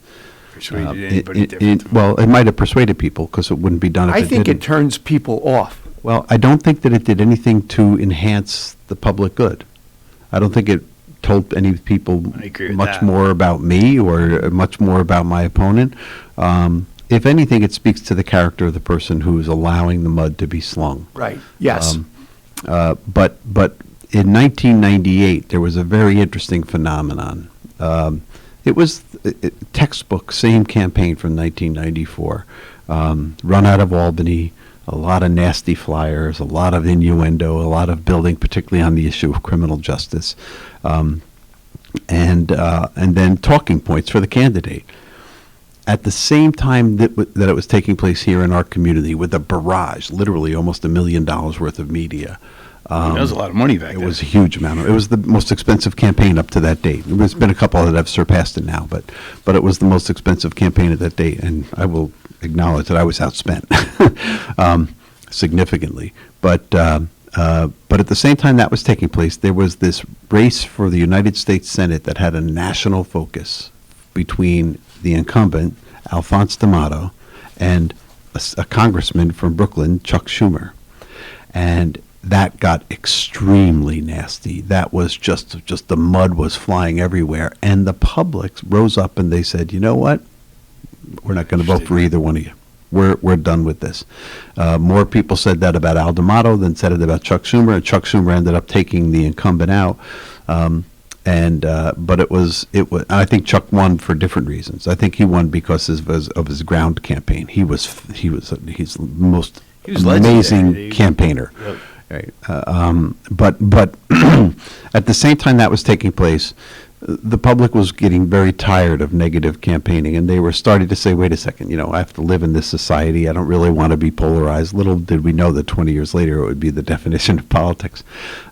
persuaded anybody different. Well, it might have persuaded people because it wouldn't be done if it didn't. I think it turns people off. Well, I don't think that it did anything to enhance the public good. I don't think it told any people much more about me or much more about my opponent. If anything, it speaks to the character of the person who is allowing the mud to be slung. Right. Yes. But in 1998, there was a very interesting phenomenon. It was textbook, same campaign from 1994. Run out of Albany, a lot of nasty flyers, a lot of innuendo, a lot of building, particularly on the issue of criminal justice, and then talking points for the candidate. At the same time that it was taking place here in our community with a barrage, literally almost $1 million worth of media, That was a lot of money back then. It was a huge amount. It was the most expensive campaign up to that date. There's been a couple that have surpassed it now, but it was the most expensive campaign at that date, and I will acknowledge that I was outspent significantly. But at the same time that was taking place, there was this race for the United States Senate that had a national focus between the incumbent, Alphonse D'Amato, and a congressman from Brooklyn, Chuck Schumer. And that got extremely nasty. That was just the mud was flying everywhere. And the public rose up and they said, you know what? We're not going to vote for either one of you. We're done with this. More people said that about Al D'Amato than said it about Chuck Schumer. And Chuck Schumer ended up taking the incumbent out. But it was. I think Chuck won for different reasons. I think he won because of his ground campaign. He's the most amazing campaigner. Yep. Right. But at the same time that was taking place, the public was getting very tired of negative campaigning, and they were starting to say, wait a second, I have to live in this society. I don't really want to be polarized. Little did we know that 20 years later it would be the definition of politics.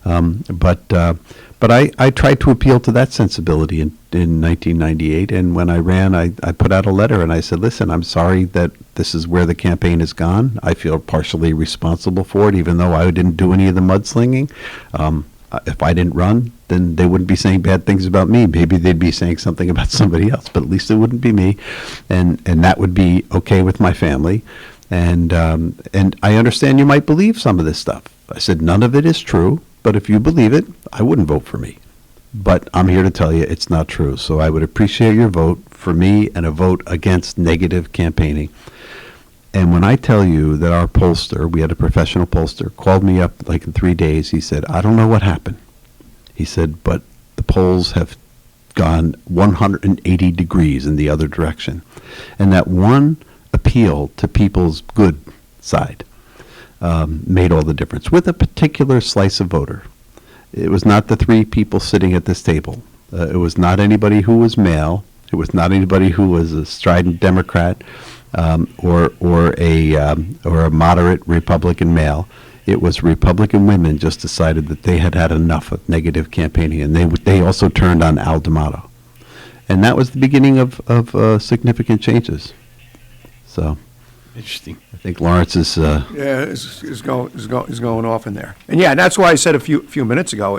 But I tried to appeal to that sensibility in 1998, and when I ran, I put out a letter and I said, listen, I'm sorry that this is where the campaign has gone. I feel partially responsible for it, even though I didn't do any of the mudslinging. If I didn't run, then they wouldn't be saying bad things about me. Maybe they'd be saying something about somebody else, but at least it wouldn't be me, and that would be okay with my family. And I understand you might believe some of this stuff. I said, none of it is true. But if you believe it, I wouldn't vote for me. But I'm here to tell you it's not true. So I would appreciate your vote for me and a vote against negative campaigning. And when I tell you that our pollster, we had a professional pollster, called me up like in 3 days, he said, I don't know what happened. He said, but the polls have gone 180 degrees in the other direction. And that one appeal to people's good side made all the difference with a particular slice of voter. It was not the three people sitting at this table. It was not anybody who was male. It was not anybody who was a strident Democrat or a moderate Republican male. It was Republican women just decided that they had had enough of negative campaigning, and they also turned on Al D'Amato, and that was the beginning of significant changes. So. Interesting. I think Lawrence is is going off in there, and that's why I said a few minutes ago.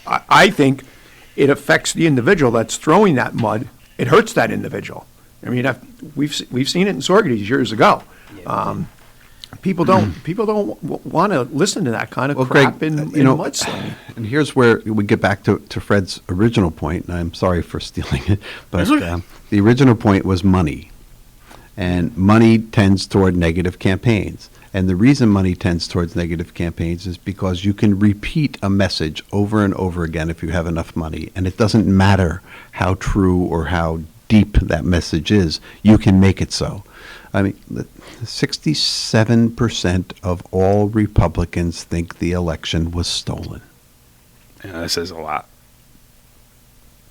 I think it affects the individual that's throwing that mud. It hurts that individual. I mean, we've seen it in Sorgetes years ago. People don't want to listen to that kind of crap Greg, in mudslinging. And here's where we get back to Fred's original point, and I'm sorry for stealing it, but the original point was money. And money tends toward negative campaigns. And the reason money tends towards negative campaigns is because you can repeat a message over and over again if you have enough money. And it doesn't matter how true or how deep that message is. You can make it so. I mean, 67% of all Republicans think the election was stolen. Yeah, that says a lot.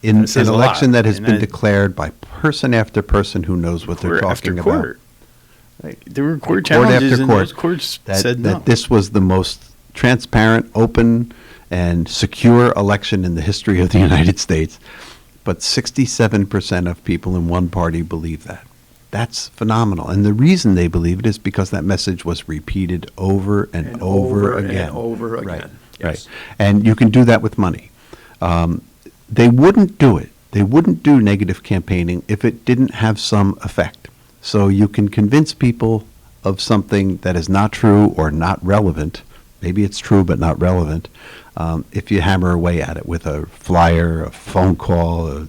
In an election that has been declared by person after person who knows what they're talking about. Right. There were court challenges, and those courts said no. That this was the most transparent, open, and secure election in the history of the United States. But 67% of people in one party believe that. That's phenomenal. And the reason they believe it is because that message was repeated over and over again. And over again. Right. Yes. Right. And you can do that with money. They wouldn't do it. They wouldn't do negative campaigning if it didn't have some effect. So you can convince people of something that is not true or not relevant. Maybe it's true but not relevant. If you hammer away at it with a flyer, a phone call,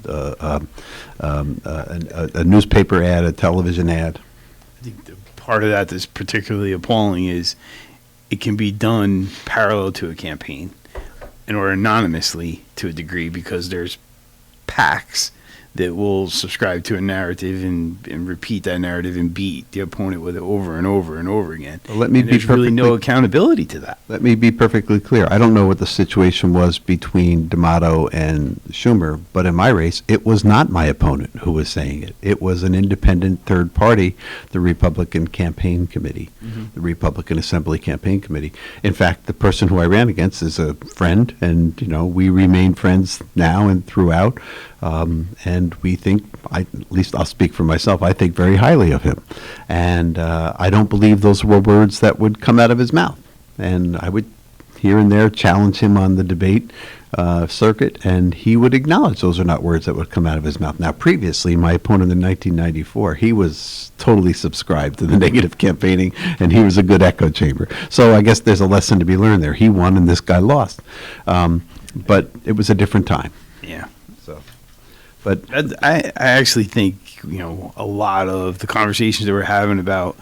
a newspaper ad, a television ad. I think the part of that that's particularly appalling is it can be done parallel to a campaign or anonymously to a degree, because there's PACs that will subscribe to a narrative and repeat that narrative and beat the opponent with it over and over and over again. Well, let me and be there's really no perfectly- accountability to that. Let me be perfectly clear. I don't know what the situation was between D'Amato and Schumer, but in my race, it was not my opponent who was saying it. It was an independent third party, the Republican Campaign Committee, the Republican Assembly Campaign Committee. In fact, the person who I ran against is a friend, and we remain friends now and throughout. And we think, at least I'll speak for myself, I think very highly of him. And I don't believe those were words that would come out of his mouth. And I would here and there challenge him on the debate circuit, and he would acknowledge those are not words that would come out of his mouth. Now, previously, my opponent in 1994, he was totally subscribed to the negative campaigning, and he was a good echo chamber. So I guess there's a lesson to be learned there. He won, and this guy lost. But it was a different time. Yeah. So, but I actually think, a lot of the conversations that we're having about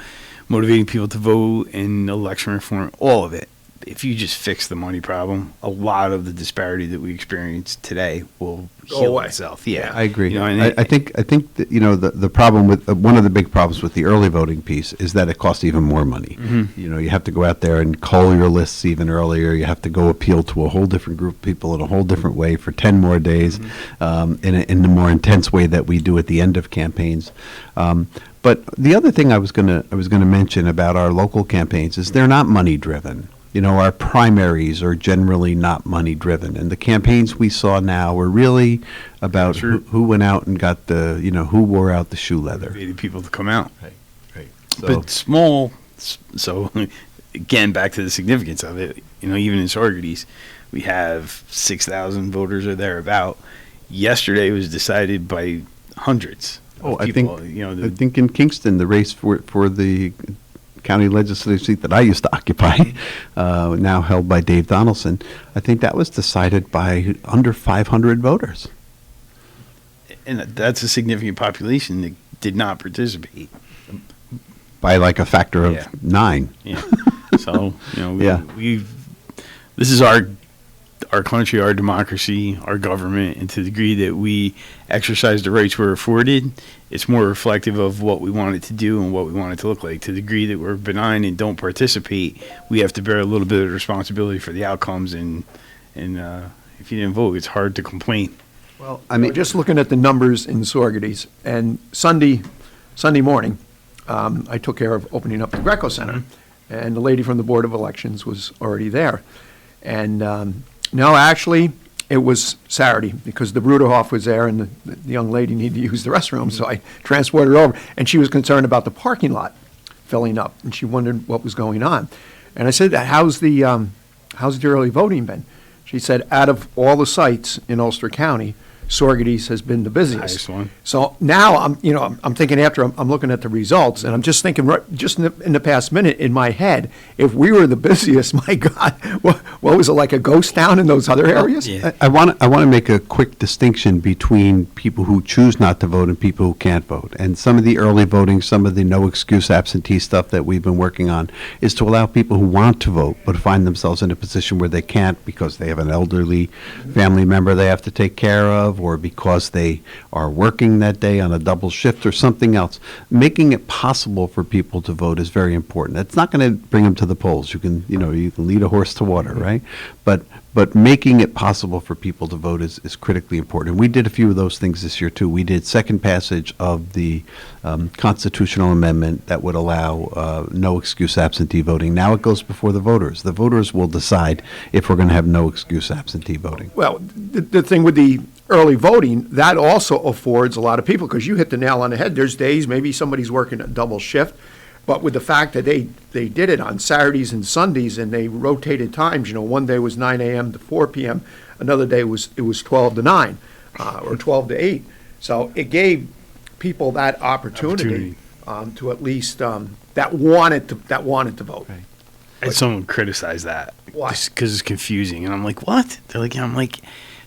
motivating people to vote and election reform, all of it, if you just fix the money problem, a lot of the disparity that we experience today will heal itself. Yeah, I agree. And I think that, the problem with one of the big problems with the early voting piece is that it costs even more money. You have to go out there and cull your lists even earlier. You have to go appeal to a whole different group of people in a whole different way for 10 more days, in the more intense way that we do at the end of campaigns. But the other thing I was going to mention about our local campaigns is they're not money driven. Our primaries are generally not money driven, and the campaigns we saw now were really about who went out and got who wore out the shoe leather. Motivated people to come out. Right. But small, so again, back to the significance of it, even in Sorgeties, we have 6,000 voters or thereabout. Yesterday was decided by hundreds of people. I think in Kingston, the race for the county legislative seat that I used to occupy, now held by Dave Donaldson, I think that was decided by under 500 voters. And that's a significant population that did not participate. By like a factor of 9. Yeah. So, this is our country, our democracy, our government, and to the degree that we exercise the rights we're afforded, it's more reflective of what we want it to do and what we want it to look like. To the degree that we're benign and don't participate, we have to bear a little bit of responsibility for the outcomes, and if you didn't vote, it's hard to complain. Well, I mean, just looking at the numbers in Sorgeties, and Sunday morning, I took care of opening up the Greco Center, and the lady from the Board of Elections was already there. And no, actually, it was Saturday because the Bruderhof was there and the young lady needed to use the restroom, so I transported her over. And she was concerned about the parking lot filling up, and she wondered what was going on. And I said, how's the early voting been? She said, out of all the sites in Ulster County, Sorgeties has been the busiest. Highest one. So now I'm thinking after I'm looking at the results, and I'm just thinking just in the past minute in my head, if we were the busiest, my God, what was it, like a ghost town in those other areas? Yeah. I want to make a quick distinction between people who choose not to vote and people who can't vote. And some of the early voting, some of the no excuse absentee stuff that we've been working on is to allow people who want to vote but find themselves in a position where they can't because they have an elderly family member they have to take care of, or because they are working that day on a double shift or something else. Making it possible for people to vote is very important. It's not going to bring them to the polls. You can lead a horse to water, right? But making it possible for people to vote is critically important. And we did a few of those things this year, too. We did second passage of the constitutional amendment that would allow no excuse absentee voting. Now it goes before the voters. The voters will decide if we're going to have no excuse absentee voting. Well, the thing with the early voting, that also affords a lot of people, because you hit the nail on the head. There's days, maybe somebody's working a double shift, but with the fact that they did it on Saturdays and Sundays and they rotated times, one day was 9 a.m. to 4 p.m., another day it was 12 to 9 or 12 to 8. So it gave people that opportunity. To at least that wanted to vote. Right. I had someone criticize that. Why? Just because it's confusing, and I'm like, what? They're like, I'm like,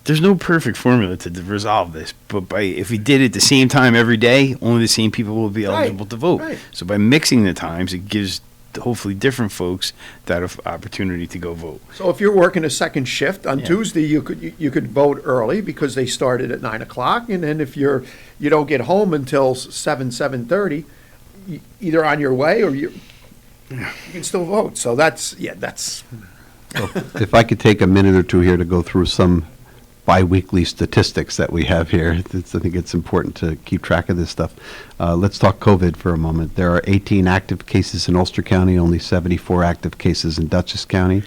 there's no perfect formula to resolve this, but if we did it the same time every day, only the same people will be eligible to vote. Right. So by mixing the times, it gives hopefully different folks that have opportunity to go vote. So if you're working a second shift on Tuesday, you could vote early because they started at 9 o'clock, and then if you don't get home until 7:30, either on your way or you can still vote. So that's. If I could take a minute or two here to go through some biweekly statistics that we have here. I think it's important to keep track of this stuff. Let's talk COVID for a moment. There are 18 active cases in Ulster County, only 74 active cases in Dutchess County.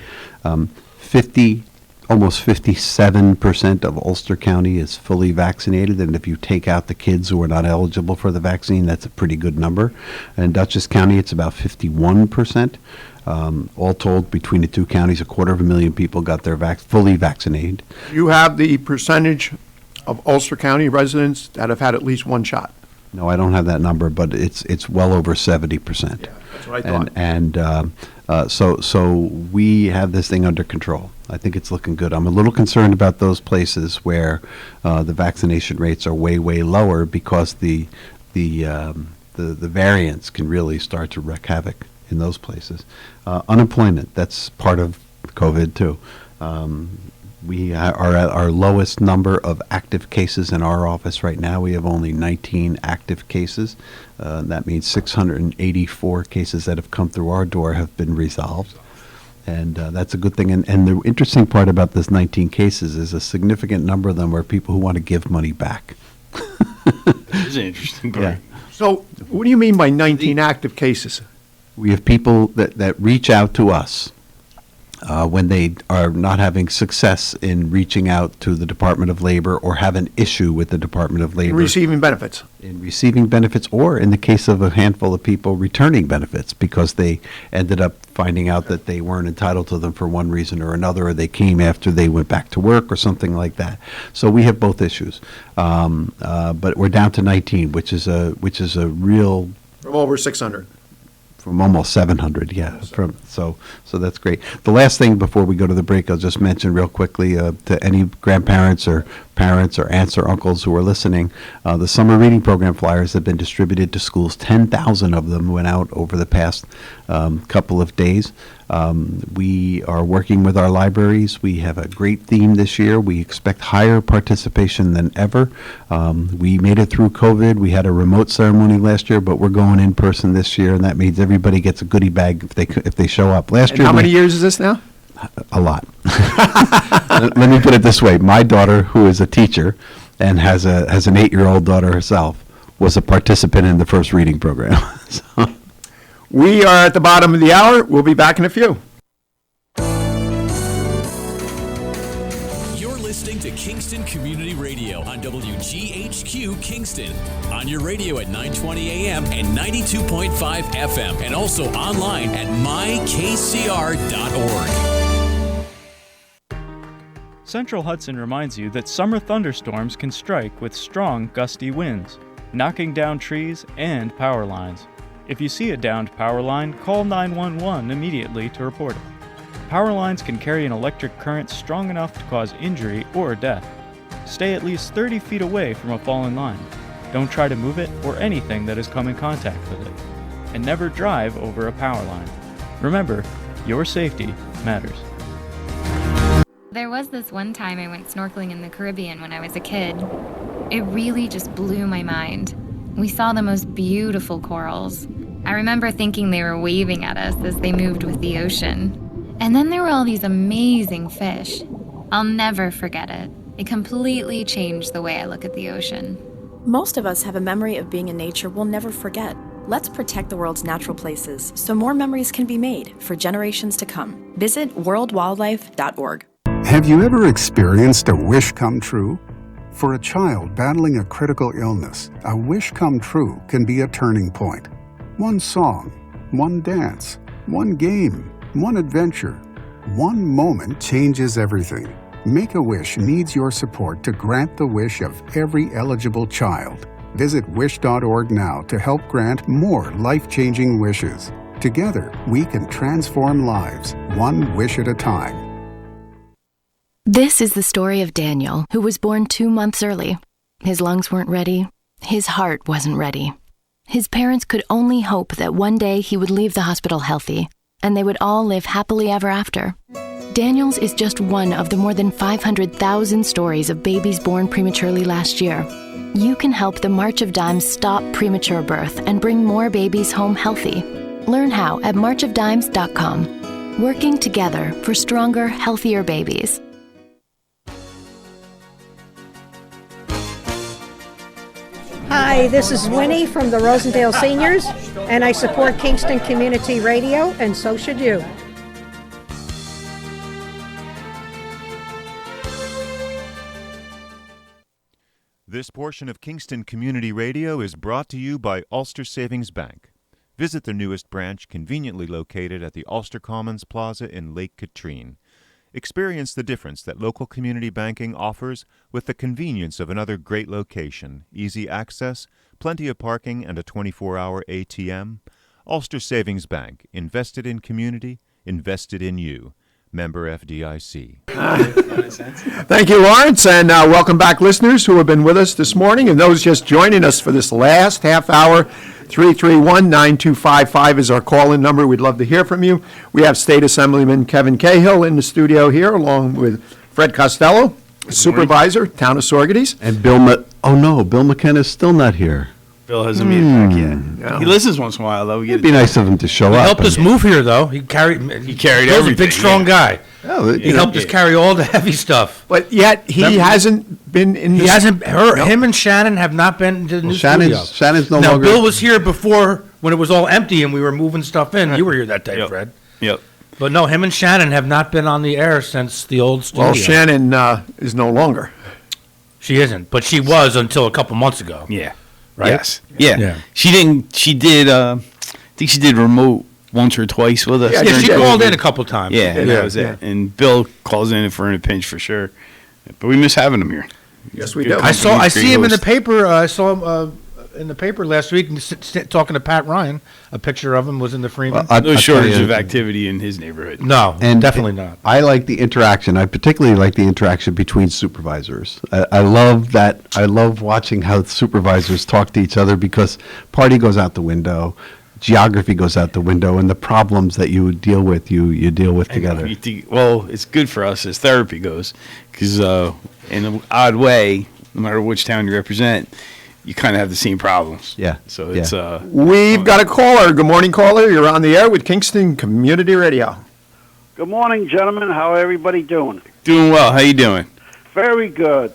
Almost 57% of Ulster County is fully vaccinated, and if you take out the kids who are not eligible for the vaccine, that's a pretty good number. In Dutchess County, it's about 51%. All told, between the two counties, 250,000 people got their fully vaccinated. You have the percentage of Ulster County residents that have had at least one shot. No, I don't have that number, but it's well over 70%. Yeah, that's what I thought. And so we have this thing under control. I think it's looking good. I'm a little concerned about those places where the vaccination rates are way, way lower because the variants can really start to wreak havoc in those places. Unemployment, that's part of COVID too. We are at our lowest number of active cases in our office right now. We have only 19 active cases. That means 684 cases that have come through our door have been resolved. And that's a good thing. And the interesting part about this 19 cases is a significant number of them are people who want to give money back. That is an interesting part. Yeah. So what do you mean by 19 active cases? We have people that reach out to us when they are not having success in reaching out to the Department of Labor or have an issue with the Department of Labor. Receiving benefits. In receiving benefits, or in the case of a handful of people, returning benefits because they ended up finding out that they weren't entitled to them for one reason or another, or they came after they went back to work or something like that. So we have both issues. But we're down to 19, which is a real... From over 600. From almost 700, yeah. So that's great. The last thing before we go to the break, I'll just mention real quickly to any grandparents or parents or aunts or uncles who are listening, the summer reading program flyers have been distributed to schools. 10,000 of them went out over the past couple of days. We are working with our libraries. We have a great theme this year. We expect higher participation than ever. We made it through COVID. We had a remote ceremony last year, but we're going in person this year, and that means everybody gets a goodie bag if they show up. Last year, how many years is this now? A lot. Let me put it this way. My daughter, who is a teacher and has an 8-year-old daughter herself, was a participant in the first reading program. So. We are at the bottom of the hour. We'll be back in a few. You're listening to Kingston Community Radio on WGHQ Kingston. On your radio at 920 AM and 92.5 FM, and also online at mykcr.org. Central Hudson reminds you that summer thunderstorms can strike with strong, gusty winds, knocking down trees and power lines. If you see a downed power line, call 911 immediately to report it. Power lines can carry an electric current strong enough to cause injury or death. Stay at least 30 feet away from a fallen line. Don't try to move it or anything that has come in contact with it. And never drive over a power line. Remember, your safety matters. There was this one time I went snorkeling in the Caribbean when I was a kid. It really just blew my mind. We saw the most beautiful corals. I remember thinking they were waving at us as they moved with the ocean. And then there were all these amazing fish. I'll never forget it. It completely changed the way I look at the ocean. Most of us have a memory of being in nature we'll never forget. Let's protect the world's natural places so more memories can be made for generations to come. Visit worldwildlife.org. Have you ever experienced a wish come true? For a child battling a critical illness, a wish come true can be a turning point. One song, one dance, one game, one adventure, one moment changes everything. Make-A-Wish needs your support to grant the wish of every eligible child. Visit wish.org now to help grant more life-changing wishes. Together, we can transform lives, one wish at a time. This is the story of Daniel, who was born 2 months early. His lungs weren't ready. His heart wasn't ready. His parents could only hope that one day he would leave the hospital healthy, and they would all live happily ever after. Daniel's is just one of the more than 500,000 stories of babies born prematurely last year. You can help the March of Dimes stop premature birth and bring more babies home healthy. Learn how at marchofdimes.com. Working together for stronger, healthier babies. Hi, this is Winnie from the Rosendale Seniors, and I support Kingston Community Radio, and so should you. This portion of Kingston Community Radio is brought to you by Ulster Savings Bank. Visit their newest branch, conveniently located at the Ulster Commons Plaza in Lake Katrine. Experience the difference that local community banking offers with the convenience of another great location, easy access, plenty of parking, and a 24-hour ATM. Ulster Savings Bank, invested in community, invested in you. Member FDIC. Thank you, Lawrence, and welcome back, listeners who have been with us this morning, and those just joining us for this last half hour. 331-9255 is our call-in number. We'd love to hear from you. We have State Assemblyman Kevin Cahill in the studio here, along with Fred Costello, Supervisor, Town of Saugerties. And Bill McKenna's still not here. Bill hasn't made it back yet. Yeah. He listens once in a while, though. It'd be nice of him to show He up. helped us move here, though. He carried Bill's everything. A big, strong guy. Oh, He helped us carry all the heavy stuff. But yet he hasn't been in He the... hasn't. Him and Shannon have not been to the new studio. Shannon's no now, longer... Bill was here before when it was all empty and we were moving stuff in. You were here that day, Fred. Yep. But no, him and Shannon have not been on the air since the old studio. Well, Shannon is no longer. She isn't, but she was until a couple months ago. Yeah. Right? Yes. Yeah. Yeah. She did, I think she did remote once or twice with us. Yeah, she called in a couple times. Yeah, that was it. And Bill calls in for a pinch for sure. But we miss having him here. Yes, we do. I see him in the paper. I saw him in the paper last week talking to Pat Ryan. A picture of him was in the Freeman. No shortage of activity in his neighborhood. No, And definitely not. I like the interaction. I particularly like the interaction between supervisors. I love that. I love watching how supervisors talk to each other because party goes out the window, geography goes out the window, and the problems that you deal with, you deal with together. Well, it's good for us as therapy goes because in an odd way, no matter which town you represent, you kind of have the same problems. Yeah. So it's We've got a caller. Good morning, caller. You're on the air with Kingston Community Radio. Good morning, gentlemen. How everybody doing? doing well. How you doing? Very good.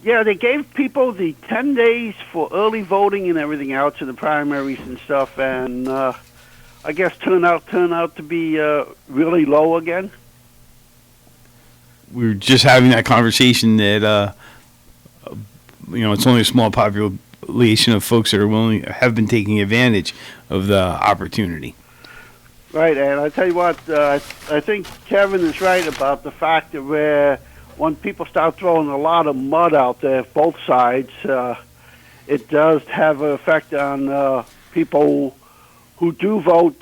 Yeah, they gave people the 10 days for early voting and everything else in the primaries and stuff, and I guess turnout to be really low again. We were just having that conversation that it's only a small population of folks that have been taking advantage of the opportunity. Right, and I tell you what, I think Kevin is right about the fact that when people start throwing a lot of mud out there, both sides, it does have an effect on people who do vote,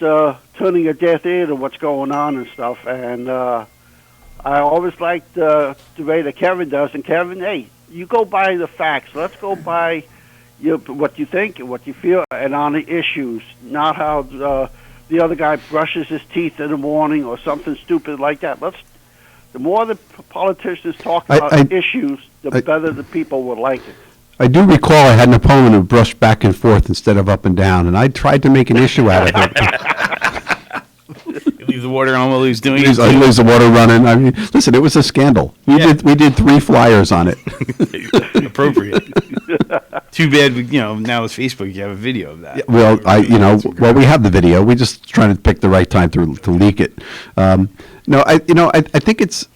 turning a deaf ear to what's going on and stuff. And I always like the way that Kevin does. And Kevin, hey, you go by the facts. Let's go by what you think and what you feel, and on the issues, not how the other guy brushes his teeth in the morning or something stupid like that. The more the politicians talk about issues, the better the people will like it. I do recall I had an opponent who brushed back and forth instead of up and down, and I tried to make an issue out of it. You leave the water on while he was doing it. I leaves the water running. I mean, listen, it was a scandal. We did 3 flyers on it. Appropriate. Too bad, now with Facebook, you have a video of that. Well, we have the video. We're just trying to pick the right time to leak it. I think it's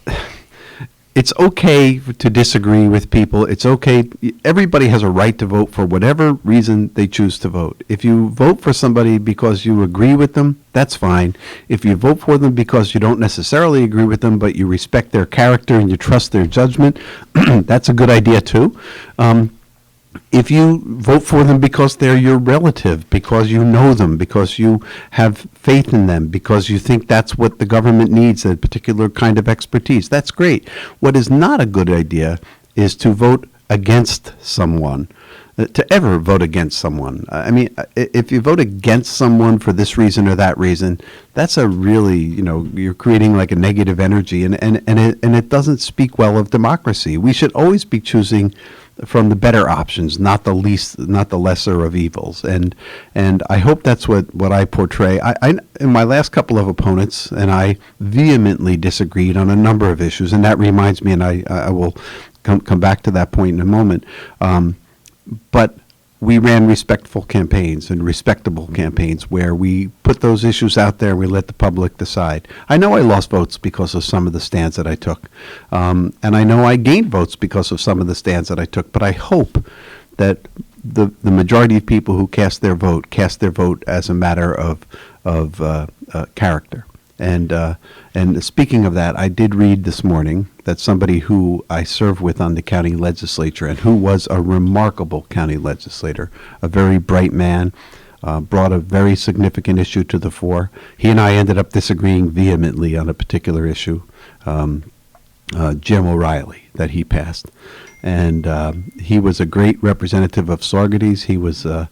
okay to disagree with people. It's okay. Everybody has a right to vote for whatever reason they choose to vote. If you vote for somebody because you agree with them, that's fine. If you vote for them because you don't necessarily agree with them, but you respect their character and you trust their judgment, that's a good idea too. If you vote for them because they're your relative, because you know them, because you have faith in them, because you think that's what the government needs, a particular kind of expertise, that's great. What is not a good idea is to vote against someone. to ever vote against someone. I mean, if you vote against someone for this reason or that reason, that's a really, you're creating like a negative energy, and it doesn't speak well of democracy. We should always be choosing from the better options, not the lesser of evils. And I hope that's what I portray. I in my last couple of opponents, and I vehemently disagreed on a number of issues, and that reminds me, and I will come back to that point in a moment. But we ran respectful campaigns and respectable campaigns where we put those issues out there and we let the public decide. I know I lost votes because of some of the stands that I took. And I know I gained votes because of some of the stands that I took. But I hope that the majority of people who cast their vote as a matter of character. And speaking of that, I did read this morning that somebody who I served with on the county legislature and who was a remarkable county legislator, a very bright man, brought a very significant issue to the fore. He and I ended up disagreeing vehemently on a particular issue, Jim O'Reilly, that he passed. And he was a great representative of Saugerties. He was a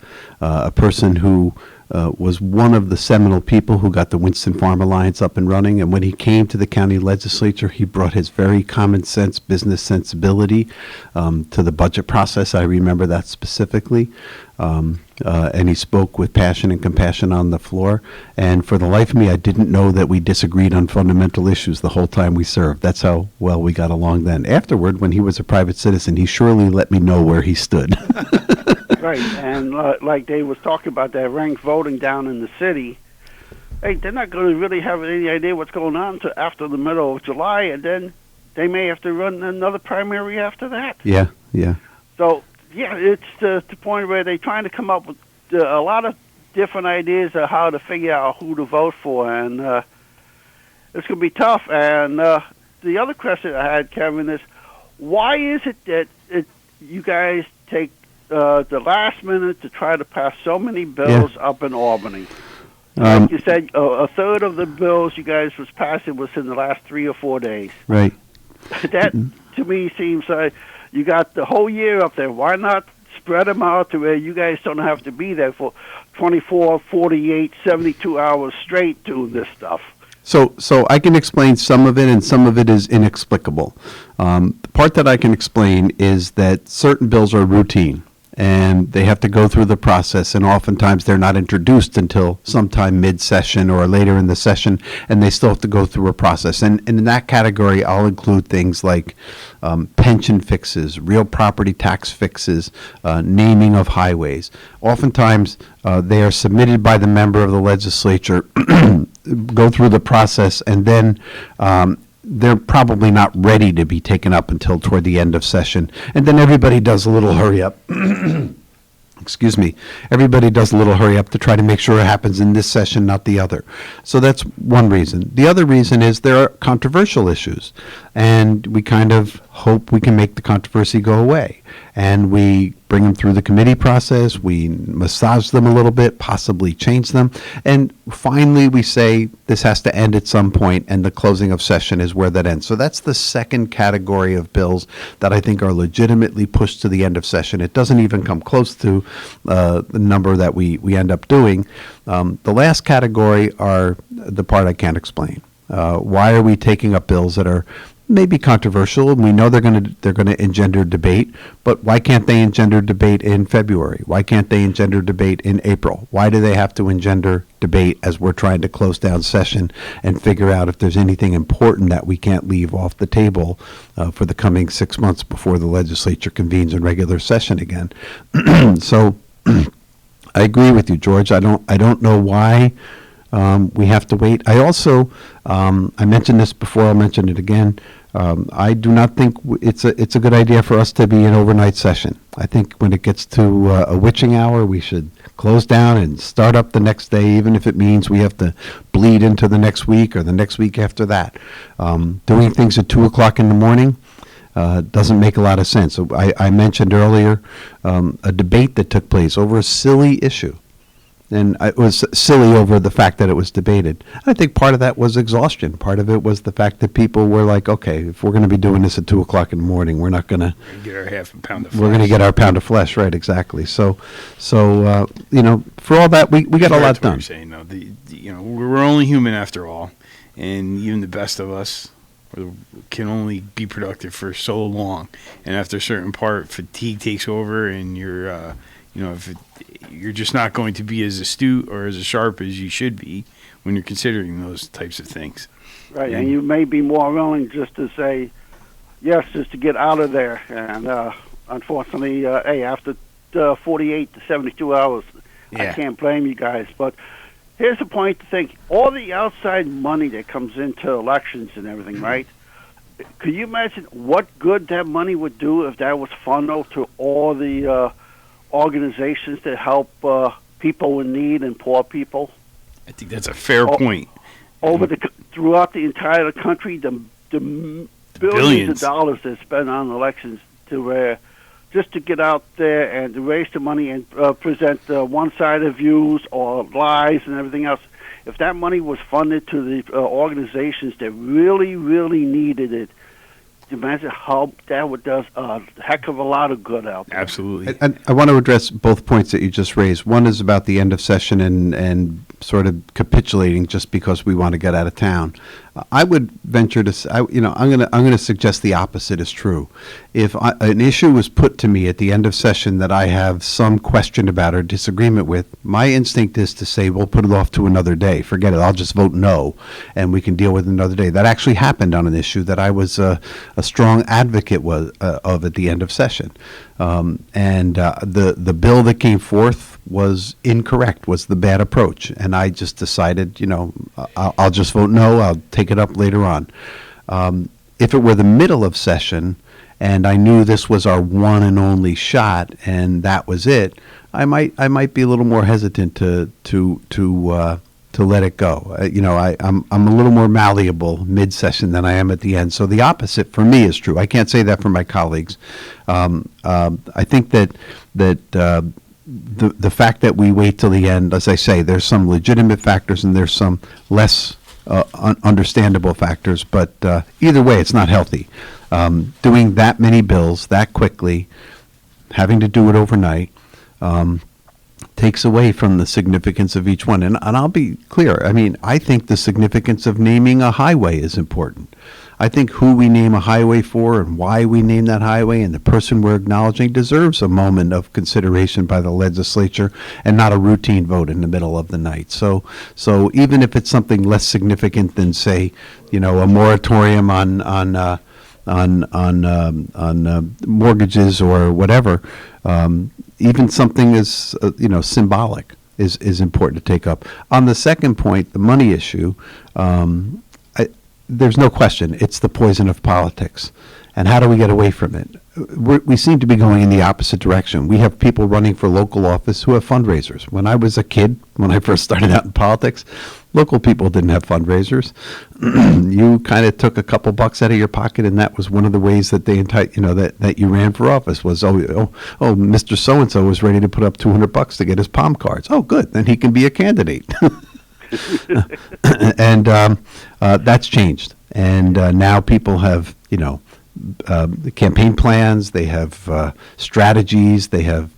person who was one of the seminal people who got the Winston Farm Alliance up and running. And when he came to the county legislature, he brought his very common sense business sensibility to the budget process. I remember that specifically. And he spoke with passion and compassion on the floor. And for the life of me, I didn't know that we disagreed on fundamental issues the whole time we served. That's how well we got along then. Afterward, when he was a private citizen, he surely let me know where he stood. Right, and like Dave was talking about that ranked voting down in the city, hey, they're not going to really have any idea what's going on until after the middle of July, and then they may have to run another primary after that. Yeah. So, yeah, it's the point where they're trying to come up with a lot of different ideas of how to figure out who to vote for, and it's going to be tough. And the other question I had, Kevin, is why is it that you guys take the last minute to try to pass so many bills up in Albany? Like you said, a third of the bills you guys was passing was in the last 3 or 4 days. Right. That, to me, seems like you got the whole year up there. Why not spread them out to where you guys don't have to be there for 24, 48, 72 hours straight doing this stuff? So I can explain some of it, and some of it is inexplicable. The part that I can explain is that certain bills are routine, and they have to go through the process, and oftentimes they're not introduced until sometime mid-session or later in the session, and they still have to go through a process. And in that category, I'll include things like pension fixes, real property tax fixes, naming of highways. Oftentimes, they are submitted by the member of the legislature, go through the process, and then they're probably not ready to be taken up until toward the end of session. And then everybody does a little hurry up. Excuse me. Everybody does a little hurry up to try to make sure it happens in this session, not the other. So that's one reason. The other reason is there are controversial issues, and we kind of hope we can make the controversy go away. And we bring them through the committee process, we massage them a little bit, possibly change them, and finally we say this has to end at some point, and the closing of session is where that ends. So that's the second category of bills that I think are legitimately pushed to the end of session. It doesn't even come close to the number that we end up doing. The last category are the part I can't explain. Why are we taking up bills that are maybe controversial, and we know they're going to engender debate, but why can't they engender debate in February? Why can't they engender debate in April? Why do they have to engender debate as we're trying to close down session and figure out if there's anything important that we can't leave off the table for the coming 6 months before the legislature convenes in regular session again? So I agree with you, George. I don't know why we have to wait. I also, I mentioned this before, I'll mention it again. I do not think it's a good idea for us to be in overnight session. I think when it gets to a witching hour, we should close down and start up the next day, even if it means we have to bleed into the next week or the next week after that. Doing things at 2 o'clock in the morning doesn't make a lot of sense. So I mentioned earlier a debate that took place over a silly issue. And it was silly over the fact that it was debated. I think part of that was exhaustion. Part of it was the fact that people were like, okay, if we're going to be doing this at 2 o'clock in the morning, we're not going to Get our half a pound of flesh. we're going to get our pound of flesh, right? Exactly. So you know, for all that, we got a lot That's what done. you're saying, though. You know, we're only human after all, and even the best of us can only be productive for so long. And after a certain part, fatigue takes over, and you're, you know, you're just not going to be as astute or as sharp as you should be when you're considering those types of things. Right, and you may be more willing just to say yes, just to get out of there. And unfortunately, hey, after 48 to 72 hours, I can't blame you guys. But here's the point to think. All the outside money that comes into elections and everything, right? Could you imagine what good that money would do if that was funneled to all the organizations that help people in need and poor people? I think that's a fair point. Throughout the entire country, the billions of dollars that's spent on elections to just to get out there and to raise the money and present one-sided views or lies and everything else. If that money was funded to the organizations that really, really needed it, imagine how that would do a heck of a lot of good out there. Absolutely. And I want to address both points that you just raised. One is about the end of session and sort of capitulating just because we want to get out of town. I would venture to say, I'm going to suggest the opposite is true. If an issue was put to me at the end of session that I have some question about or disagreement with, my instinct is to say, we'll put it off to another day. Forget it. I'll just vote no, and we can deal with it another day. That actually happened on an issue that I was a strong advocate of at the end of session. The bill that came forth was incorrect, was the bad approach. And I just decided, I'll just vote no. I'll take it up later on. If it were the middle of session and I knew this was our one and only shot and that was it, I might be a little more hesitant to let it go. I'm a little more malleable mid-session than I am at the end. So the opposite for me is true. I can't say that for my colleagues. I think that the fact that we wait till the end, as I say, there's some legitimate factors and there's some less understandable factors. But either way, it's not healthy. Doing that many bills that quickly, having to do it overnight, takes away from the significance of each one. And I'll be clear. I mean, I think the significance of naming a highway is important. I think who we name a highway for and why we name that highway and the person we're acknowledging deserves a moment of consideration by the legislature and not a routine vote in the middle of the night. So even if it's something less significant than, say, a moratorium on mortgages or whatever, even something as symbolic is important to take up. On the second point, the money issue, there's no question it's the poison of politics. And how do we get away from it? We seem to be going in the opposite direction. We have people running for local office who have fundraisers. When I was a kid, when I first started out in politics, local people didn't have fundraisers. You kind of took a couple bucks out of your pocket, and that was one of the ways that that you ran for office was, Mr. So-and-so was ready to put up $200 to get his palm cards. Oh, good, then he can be a candidate. And that's changed. And now people have, campaign plans, they have strategies, they have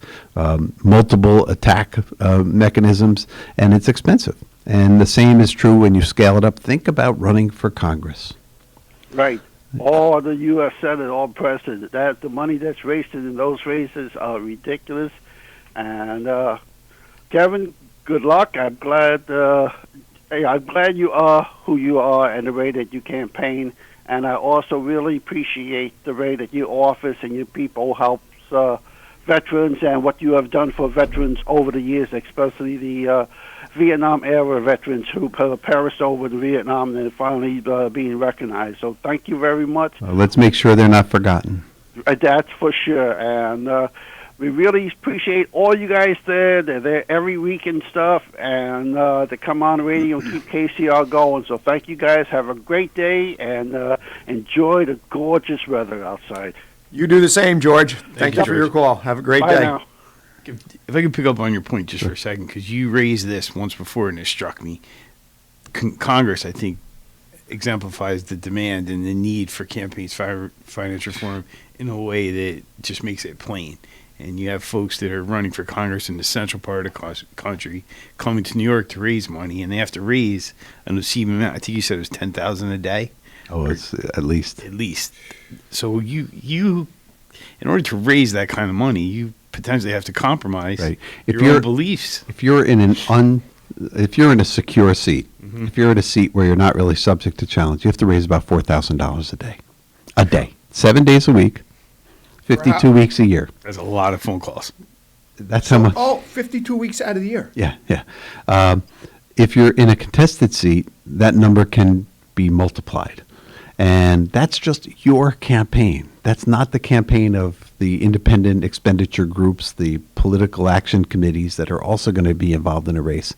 multiple attack mechanisms, and it's expensive. And the same is true when you scale it up. Think about running for Congress. Right. All the U.S. Senate, all president, the money that's wasted in those races are ridiculous. And Kevin, good luck. I'm glad you are who you are and the way that you campaign. And I also really appreciate the way that your office and your people helps veterans and what you have done for veterans over the years, especially the Vietnam-era veterans who perished over in Vietnam and finally being recognized. So thank you very much. Let's make sure they're not forgotten. That's for sure. And we really appreciate all you guys there. They're there every week and stuff, and to come on the radio and keep KCR going. So thank you guys. Have a great day, and enjoy the gorgeous weather outside. You do the same, George. Thank you for your call. Have a great Bye day. now. If I could pick up on your point just for a second, because you raised this once before and it struck me. Congress, I think, exemplifies the demand and the need for campaigns finance reform in a way that just makes it plain. And you have folks that are running for Congress in the central part of the country coming to New York to raise money, and they have to raise an obscene amount. I think you said it was $10,000 a day. Oh, it's at least. At least. So you, in order to raise that kind of money, you potentially have to compromise your own beliefs. If you're in a secure seat, if you're in a seat where you're not really subject to challenge, you have to raise about $4,000 a day. A day. 7 days a week, 52 weeks a year. That's a lot of phone calls. That's how much. Oh, 52 weeks out of the year. Yeah. If you're in a contested seat, that number can be multiplied. And that's just your campaign. That's not the campaign of the independent expenditure groups, the political action committees that are also going to be involved in a race.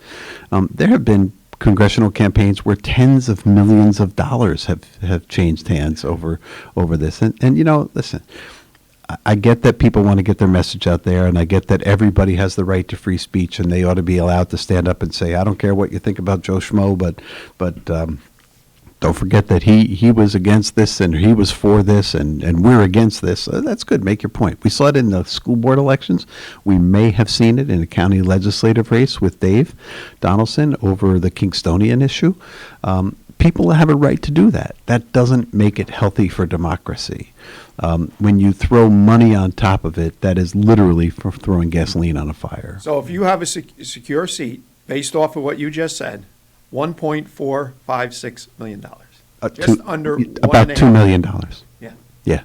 There have been congressional campaigns where tens of millions of dollars have changed hands over this. And listen, I get that people want to get their message out there, and I get that everybody has the right to free speech, and they ought to be allowed to stand up and say, I don't care what you think about Joe Schmo, but don't forget that he was against this and he was for this and we're against this. That's good. Make your point. We saw it in the school board elections. We may have seen it in a county legislative race with Dave Donaldson over the Kingstonian issue. People have a right to do that. That doesn't make it healthy for democracy. When you throw money on top of it, that is literally for throwing gasoline on a fire. So if you have a secure seat, based off of what you just said, $1.456 million. Just under about $2 million. Yeah. Yeah.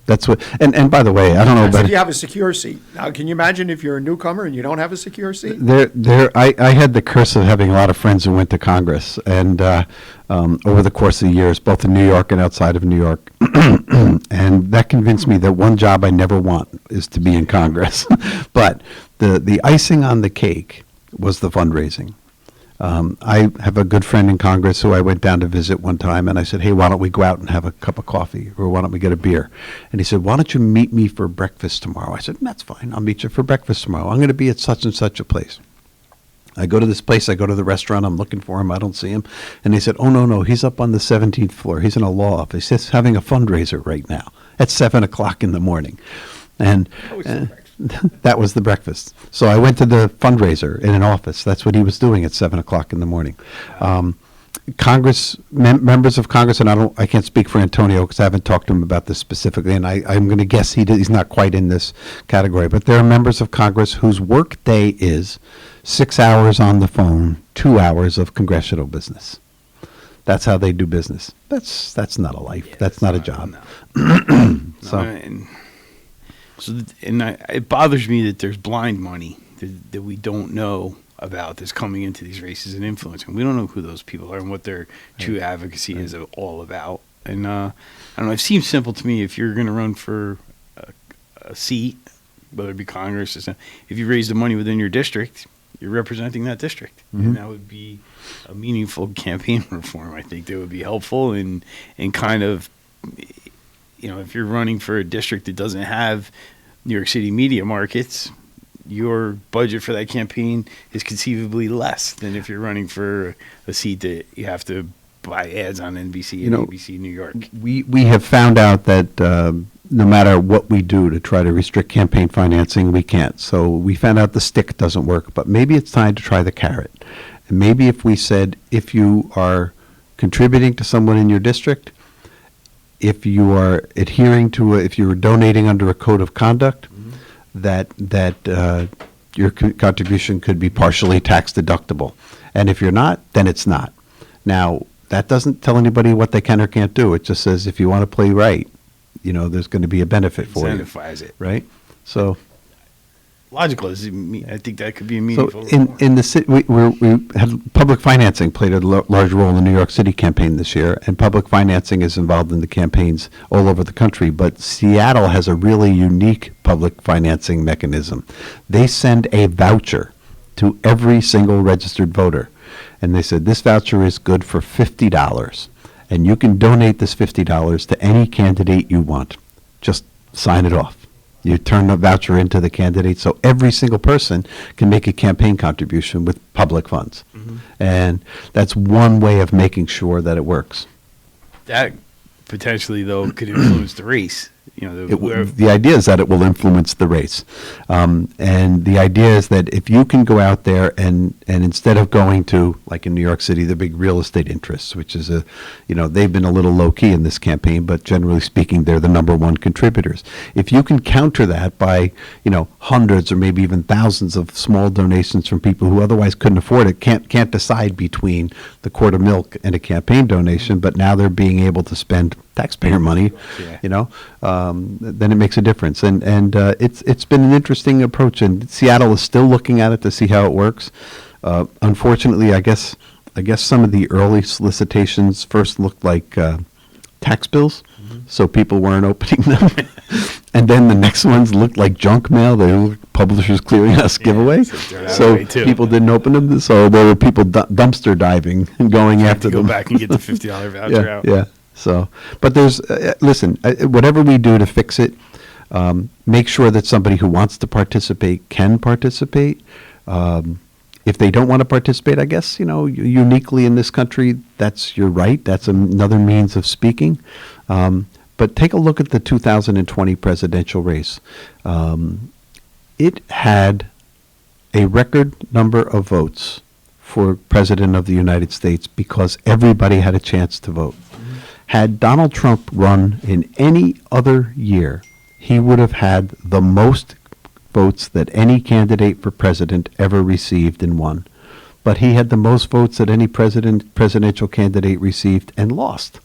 That's what, and by the way, I don't know about if you have a secure seat. Now, can you imagine if you're a newcomer and you don't have a secure seat? I had the curse of having a lot of friends who went to Congress, and over the course of the years, both in New York and outside of New York, and that convinced me that one job I never want is to be in Congress. But the icing on the cake was the fundraising. I have a good friend in Congress who I went down to visit one time, and I said, hey, why don't we go out and have a cup of coffee, or why don't we get a beer? And he said, why don't you meet me for breakfast tomorrow? I said, that's fine. I'll meet you for breakfast tomorrow. I'm going to be at such and such a place. I go to this place. I go to the restaurant. I'm looking for him. I don't see him. And they said, oh, no, he's up on the 17th floor. He's in a law office. He's having a fundraiser right now at 7 o'clock in the morning. And that was the breakfast. So I went to the fundraiser in an office. That's what he was doing at 7 o'clock in the morning. Members of Congress, and I can't speak for Antonio because I haven't talked to him about this specifically, and I'm going to guess he's not quite in this category, but there are members of Congress whose work day is 6 hours on the phone, 2 hours of congressional business. That's how they do business. That's not a life. Yeah, that's not a job. It bothers me that there's blind money that we don't know about that's coming into these races and influencing. We don't know who those people are and what their true advocacy is all about. And I don't know. It seems simple to me if you're going to run for a seat, whether it be Congress or something, if you raise the money within your district, you're representing that district. Mm-hmm. And that would be a meaningful campaign reform. I think that would be helpful and kind of, if you're running for a district that doesn't have New York City media markets, your budget for that campaign is conceivably less than if you're running for a seat that you have to buy ads on NBC and ABC New York. We have found out that no matter what we do to try to restrict campaign financing, we can't. So we found out the stick doesn't work, but maybe it's time to try the carrot. And maybe if we said, if you are contributing to someone in your district, if you are adhering to if you're donating under a code of conduct, that your contribution could be partially tax deductible. And if you're not, then it's not. Now, that doesn't tell anybody what they can or can't do. It just says if you want to play right, there's going to be a benefit for you. Incentivize it. Right? So logical. I think that could be a meaningful. So in the city, we had public financing played a large role in the New York City campaign this year, and public financing is involved in the campaigns all over the country. But Seattle has a really unique public financing mechanism. They send a voucher to every single registered voter, and they said this voucher is good for $50, and you can donate this $50 to any candidate you want. Just sign it off. You turn the voucher into the candidate, so every single person can make a campaign contribution with public funds. And that's one way of making sure that it works. That potentially, though, could influence the race. The idea is that it will influence the race. And the idea is that if you can go out there and instead of going to, like in New York City, the big real estate interests, which is they've been a little low key in this campaign, but generally speaking, they're the number one contributors. If you can counter that by, hundreds or maybe even thousands of small donations from people who otherwise couldn't afford it, can't decide between the quart of milk and a campaign donation, but now they're being able to spend taxpayer money, then it makes a difference. And it's been an interesting approach, and Seattle is still looking at it to see how it works. Unfortunately, I guess some of the early solicitations first looked like tax bills, so people weren't opening them. And then the next ones looked like junk mail. They were Publishers Clearinghouse giveaway. So people didn't open them. So there were people dumpster diving and going after them. Go back and get the $50 voucher out. Yeah. So, but there's, listen, whatever we do to fix it, make sure that somebody who wants to participate can participate. If they don't want to participate, I guess, uniquely in this country, that's your right. That's another means of speaking. But take a look at the 2020 presidential race. It had a record number of votes for President of the United States because everybody had a chance to vote. Had Donald Trump run in any other year, he would have had the most votes that any candidate for president ever received and won. But he had the most votes that any presidential candidate received and lost.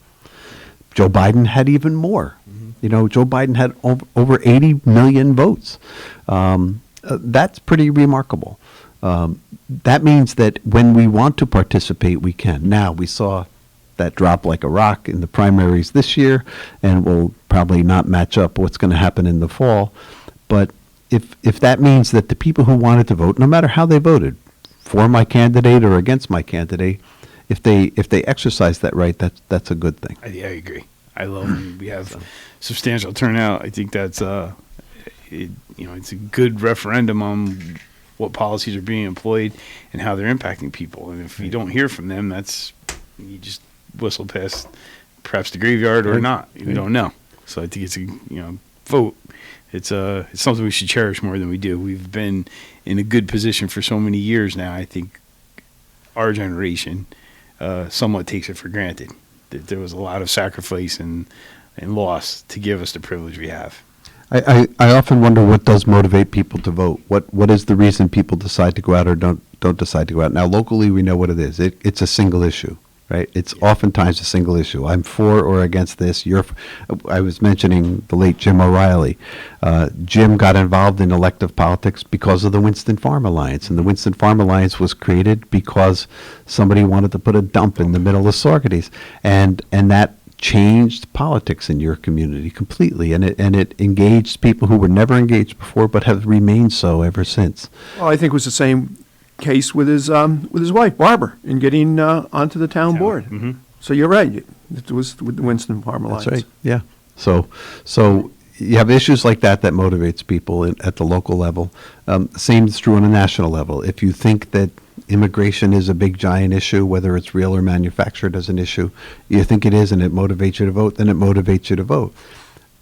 Joe Biden had even more. Joe Biden had over 80 million votes. That's pretty remarkable. That means that when we want to participate, we can. Now, we saw that drop like a rock in the primaries this year, and will probably not match up what's going to happen in the fall. But if that means that the people who wanted to vote, no matter how they voted, for my candidate or against my candidate, if they exercise that right, that's a good thing. I agree. I love when we have substantial turnout. I think that's it's a good referendum on what policies are being employed and how they're impacting people. And if you don't hear from them, you just whistle past perhaps the graveyard or not. You don't know. So I think it's a vote. It's something we should cherish more than we do. We've been in a good position for so many years now. I think our generation somewhat takes it for granted that there was a lot of sacrifice and loss to give us the privilege we have. I often wonder what does motivate people to vote. What is the reason people decide to go out or don't decide to go out? Now, locally, we know what it is. It's a single issue, right? It's oftentimes a single issue. I'm for or against this. I was mentioning the late Jim O'Reilly. Jim got involved in elective politics because of the Winston Farm Alliance, and the Winston Farm Alliance was created because somebody wanted to put a dump in the middle of Saugerties, and that changed politics in your community completely, and it engaged people who were never engaged before but have remained so ever since. Well, I think it was the same case with his wife Barbara in getting onto the town board. Mm-hmm. So you're right. It was with the Winston Farm Alliance. That's right. Yeah. So you have issues like that motivates people at the local level. Same is true on a national level. If you think that immigration is a big giant issue, whether it's real or manufactured as an issue, you think it is and it motivates you to vote, then it motivates you to vote.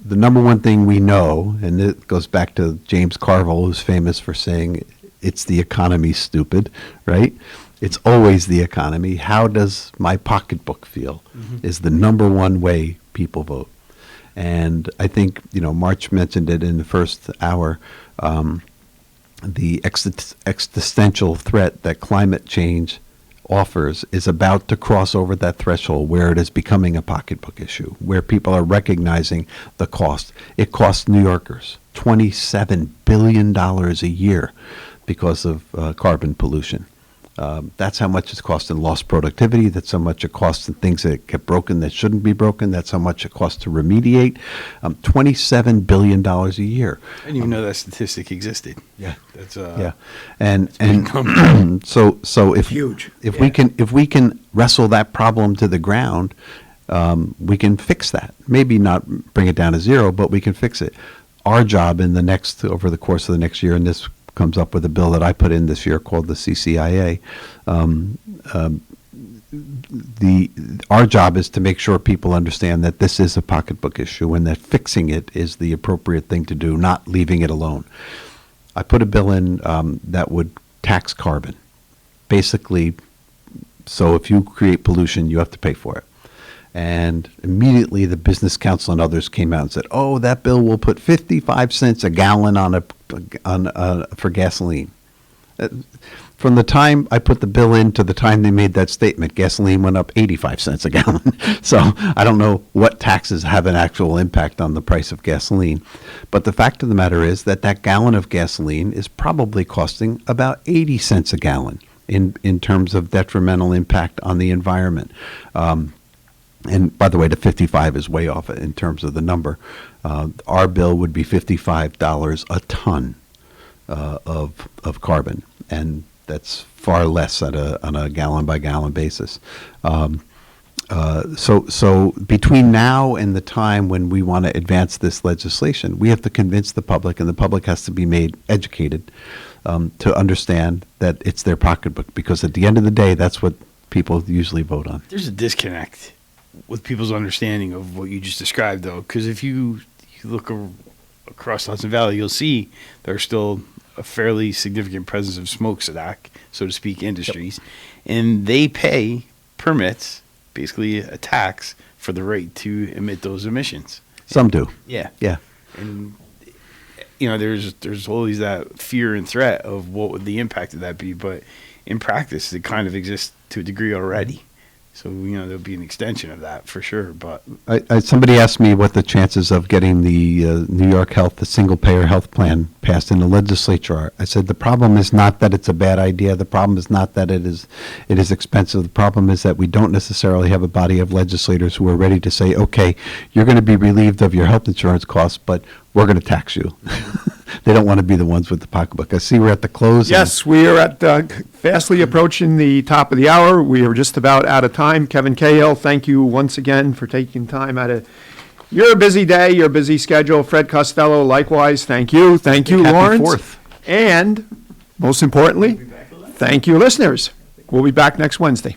The number one thing we know, and it goes back to James Carville, who's famous for saying, it's the economy, stupid, right? It's always the economy. How does my pocketbook feel is the number one way people vote. And I think, March mentioned it in the first hour, the existential threat that climate change offers is about to cross over that threshold where it is becoming a pocketbook issue, where people are recognizing the cost. It costs New Yorkers $27 billion a year because of carbon pollution. That's how much it's cost in lost productivity. That's how much it costs in things that get broken that shouldn't be broken. That's how much it costs to remediate. $27 billion a year. I didn't even know that statistic existed. Yeah, that's yeah, and so if huge. If we can wrestle that problem to the ground, we can fix that. Maybe not bring it down to zero, but we can fix it. our job over the course of the next year, and this comes up with a bill that I put in this year called the CCIA. Our job is to make sure people understand that this is a pocketbook issue and that fixing it is the appropriate thing to do, not leaving it alone. I put a bill in that would tax carbon. Basically, so if you create pollution, you have to pay for it. And immediately the Business Council and others came out and said, "Oh, that bill will put 55 cents a gallon for gasoline." From the time I put the bill in to the time they made that statement, gasoline went up 85 cents a gallon. So I don't know what taxes have an actual impact on the price of gasoline. But the fact of the matter is that gallon of gasoline is probably costing about 80 cents a gallon in terms of detrimental impact on the environment. And by the way, the 55 is way off in terms of the number. Our bill would be $55 a ton of carbon, and that's far less on a gallon by gallon basis. So between now and the time when we want to advance this legislation, we have to convince the public, and the public has to be made educated to understand that it's their pocketbook, because at the end of the day, that's what people usually vote on. There's a disconnect with people's understanding of what you just described, though, because if you look across the Hudson Valley, you'll see there's still a fairly significant presence of smokestack, so to speak, industries, and they pay permits, basically a tax, for the right to emit those emissions. Some do. Yeah. Yeah. And there's always that fear and threat of what would the impact of that be, but in practice, it kind of exists to a degree already. So, there'll be an extension of that for sure. But somebody asked me what the chances of getting the New York the single-payer health plan passed in the legislature are. I said the problem is not that it's a bad idea. The problem is not that it is expensive. The problem is that we don't necessarily have a body of legislators who are ready to say, okay, you're going to be relieved of your health insurance costs, but we're going to tax you. They don't want to be the ones with the pocketbook. I see we're at the close. Yes, we are fastly approaching the top of the hour. We are just about out of time. Kevin Cahill, thank you once again for taking time out of your busy day, your busy schedule. Fred Costello, likewise, thank you. Thank you, Lawrence. Happy 4th. And most importantly, thank you, listeners. We'll be back next Wednesday.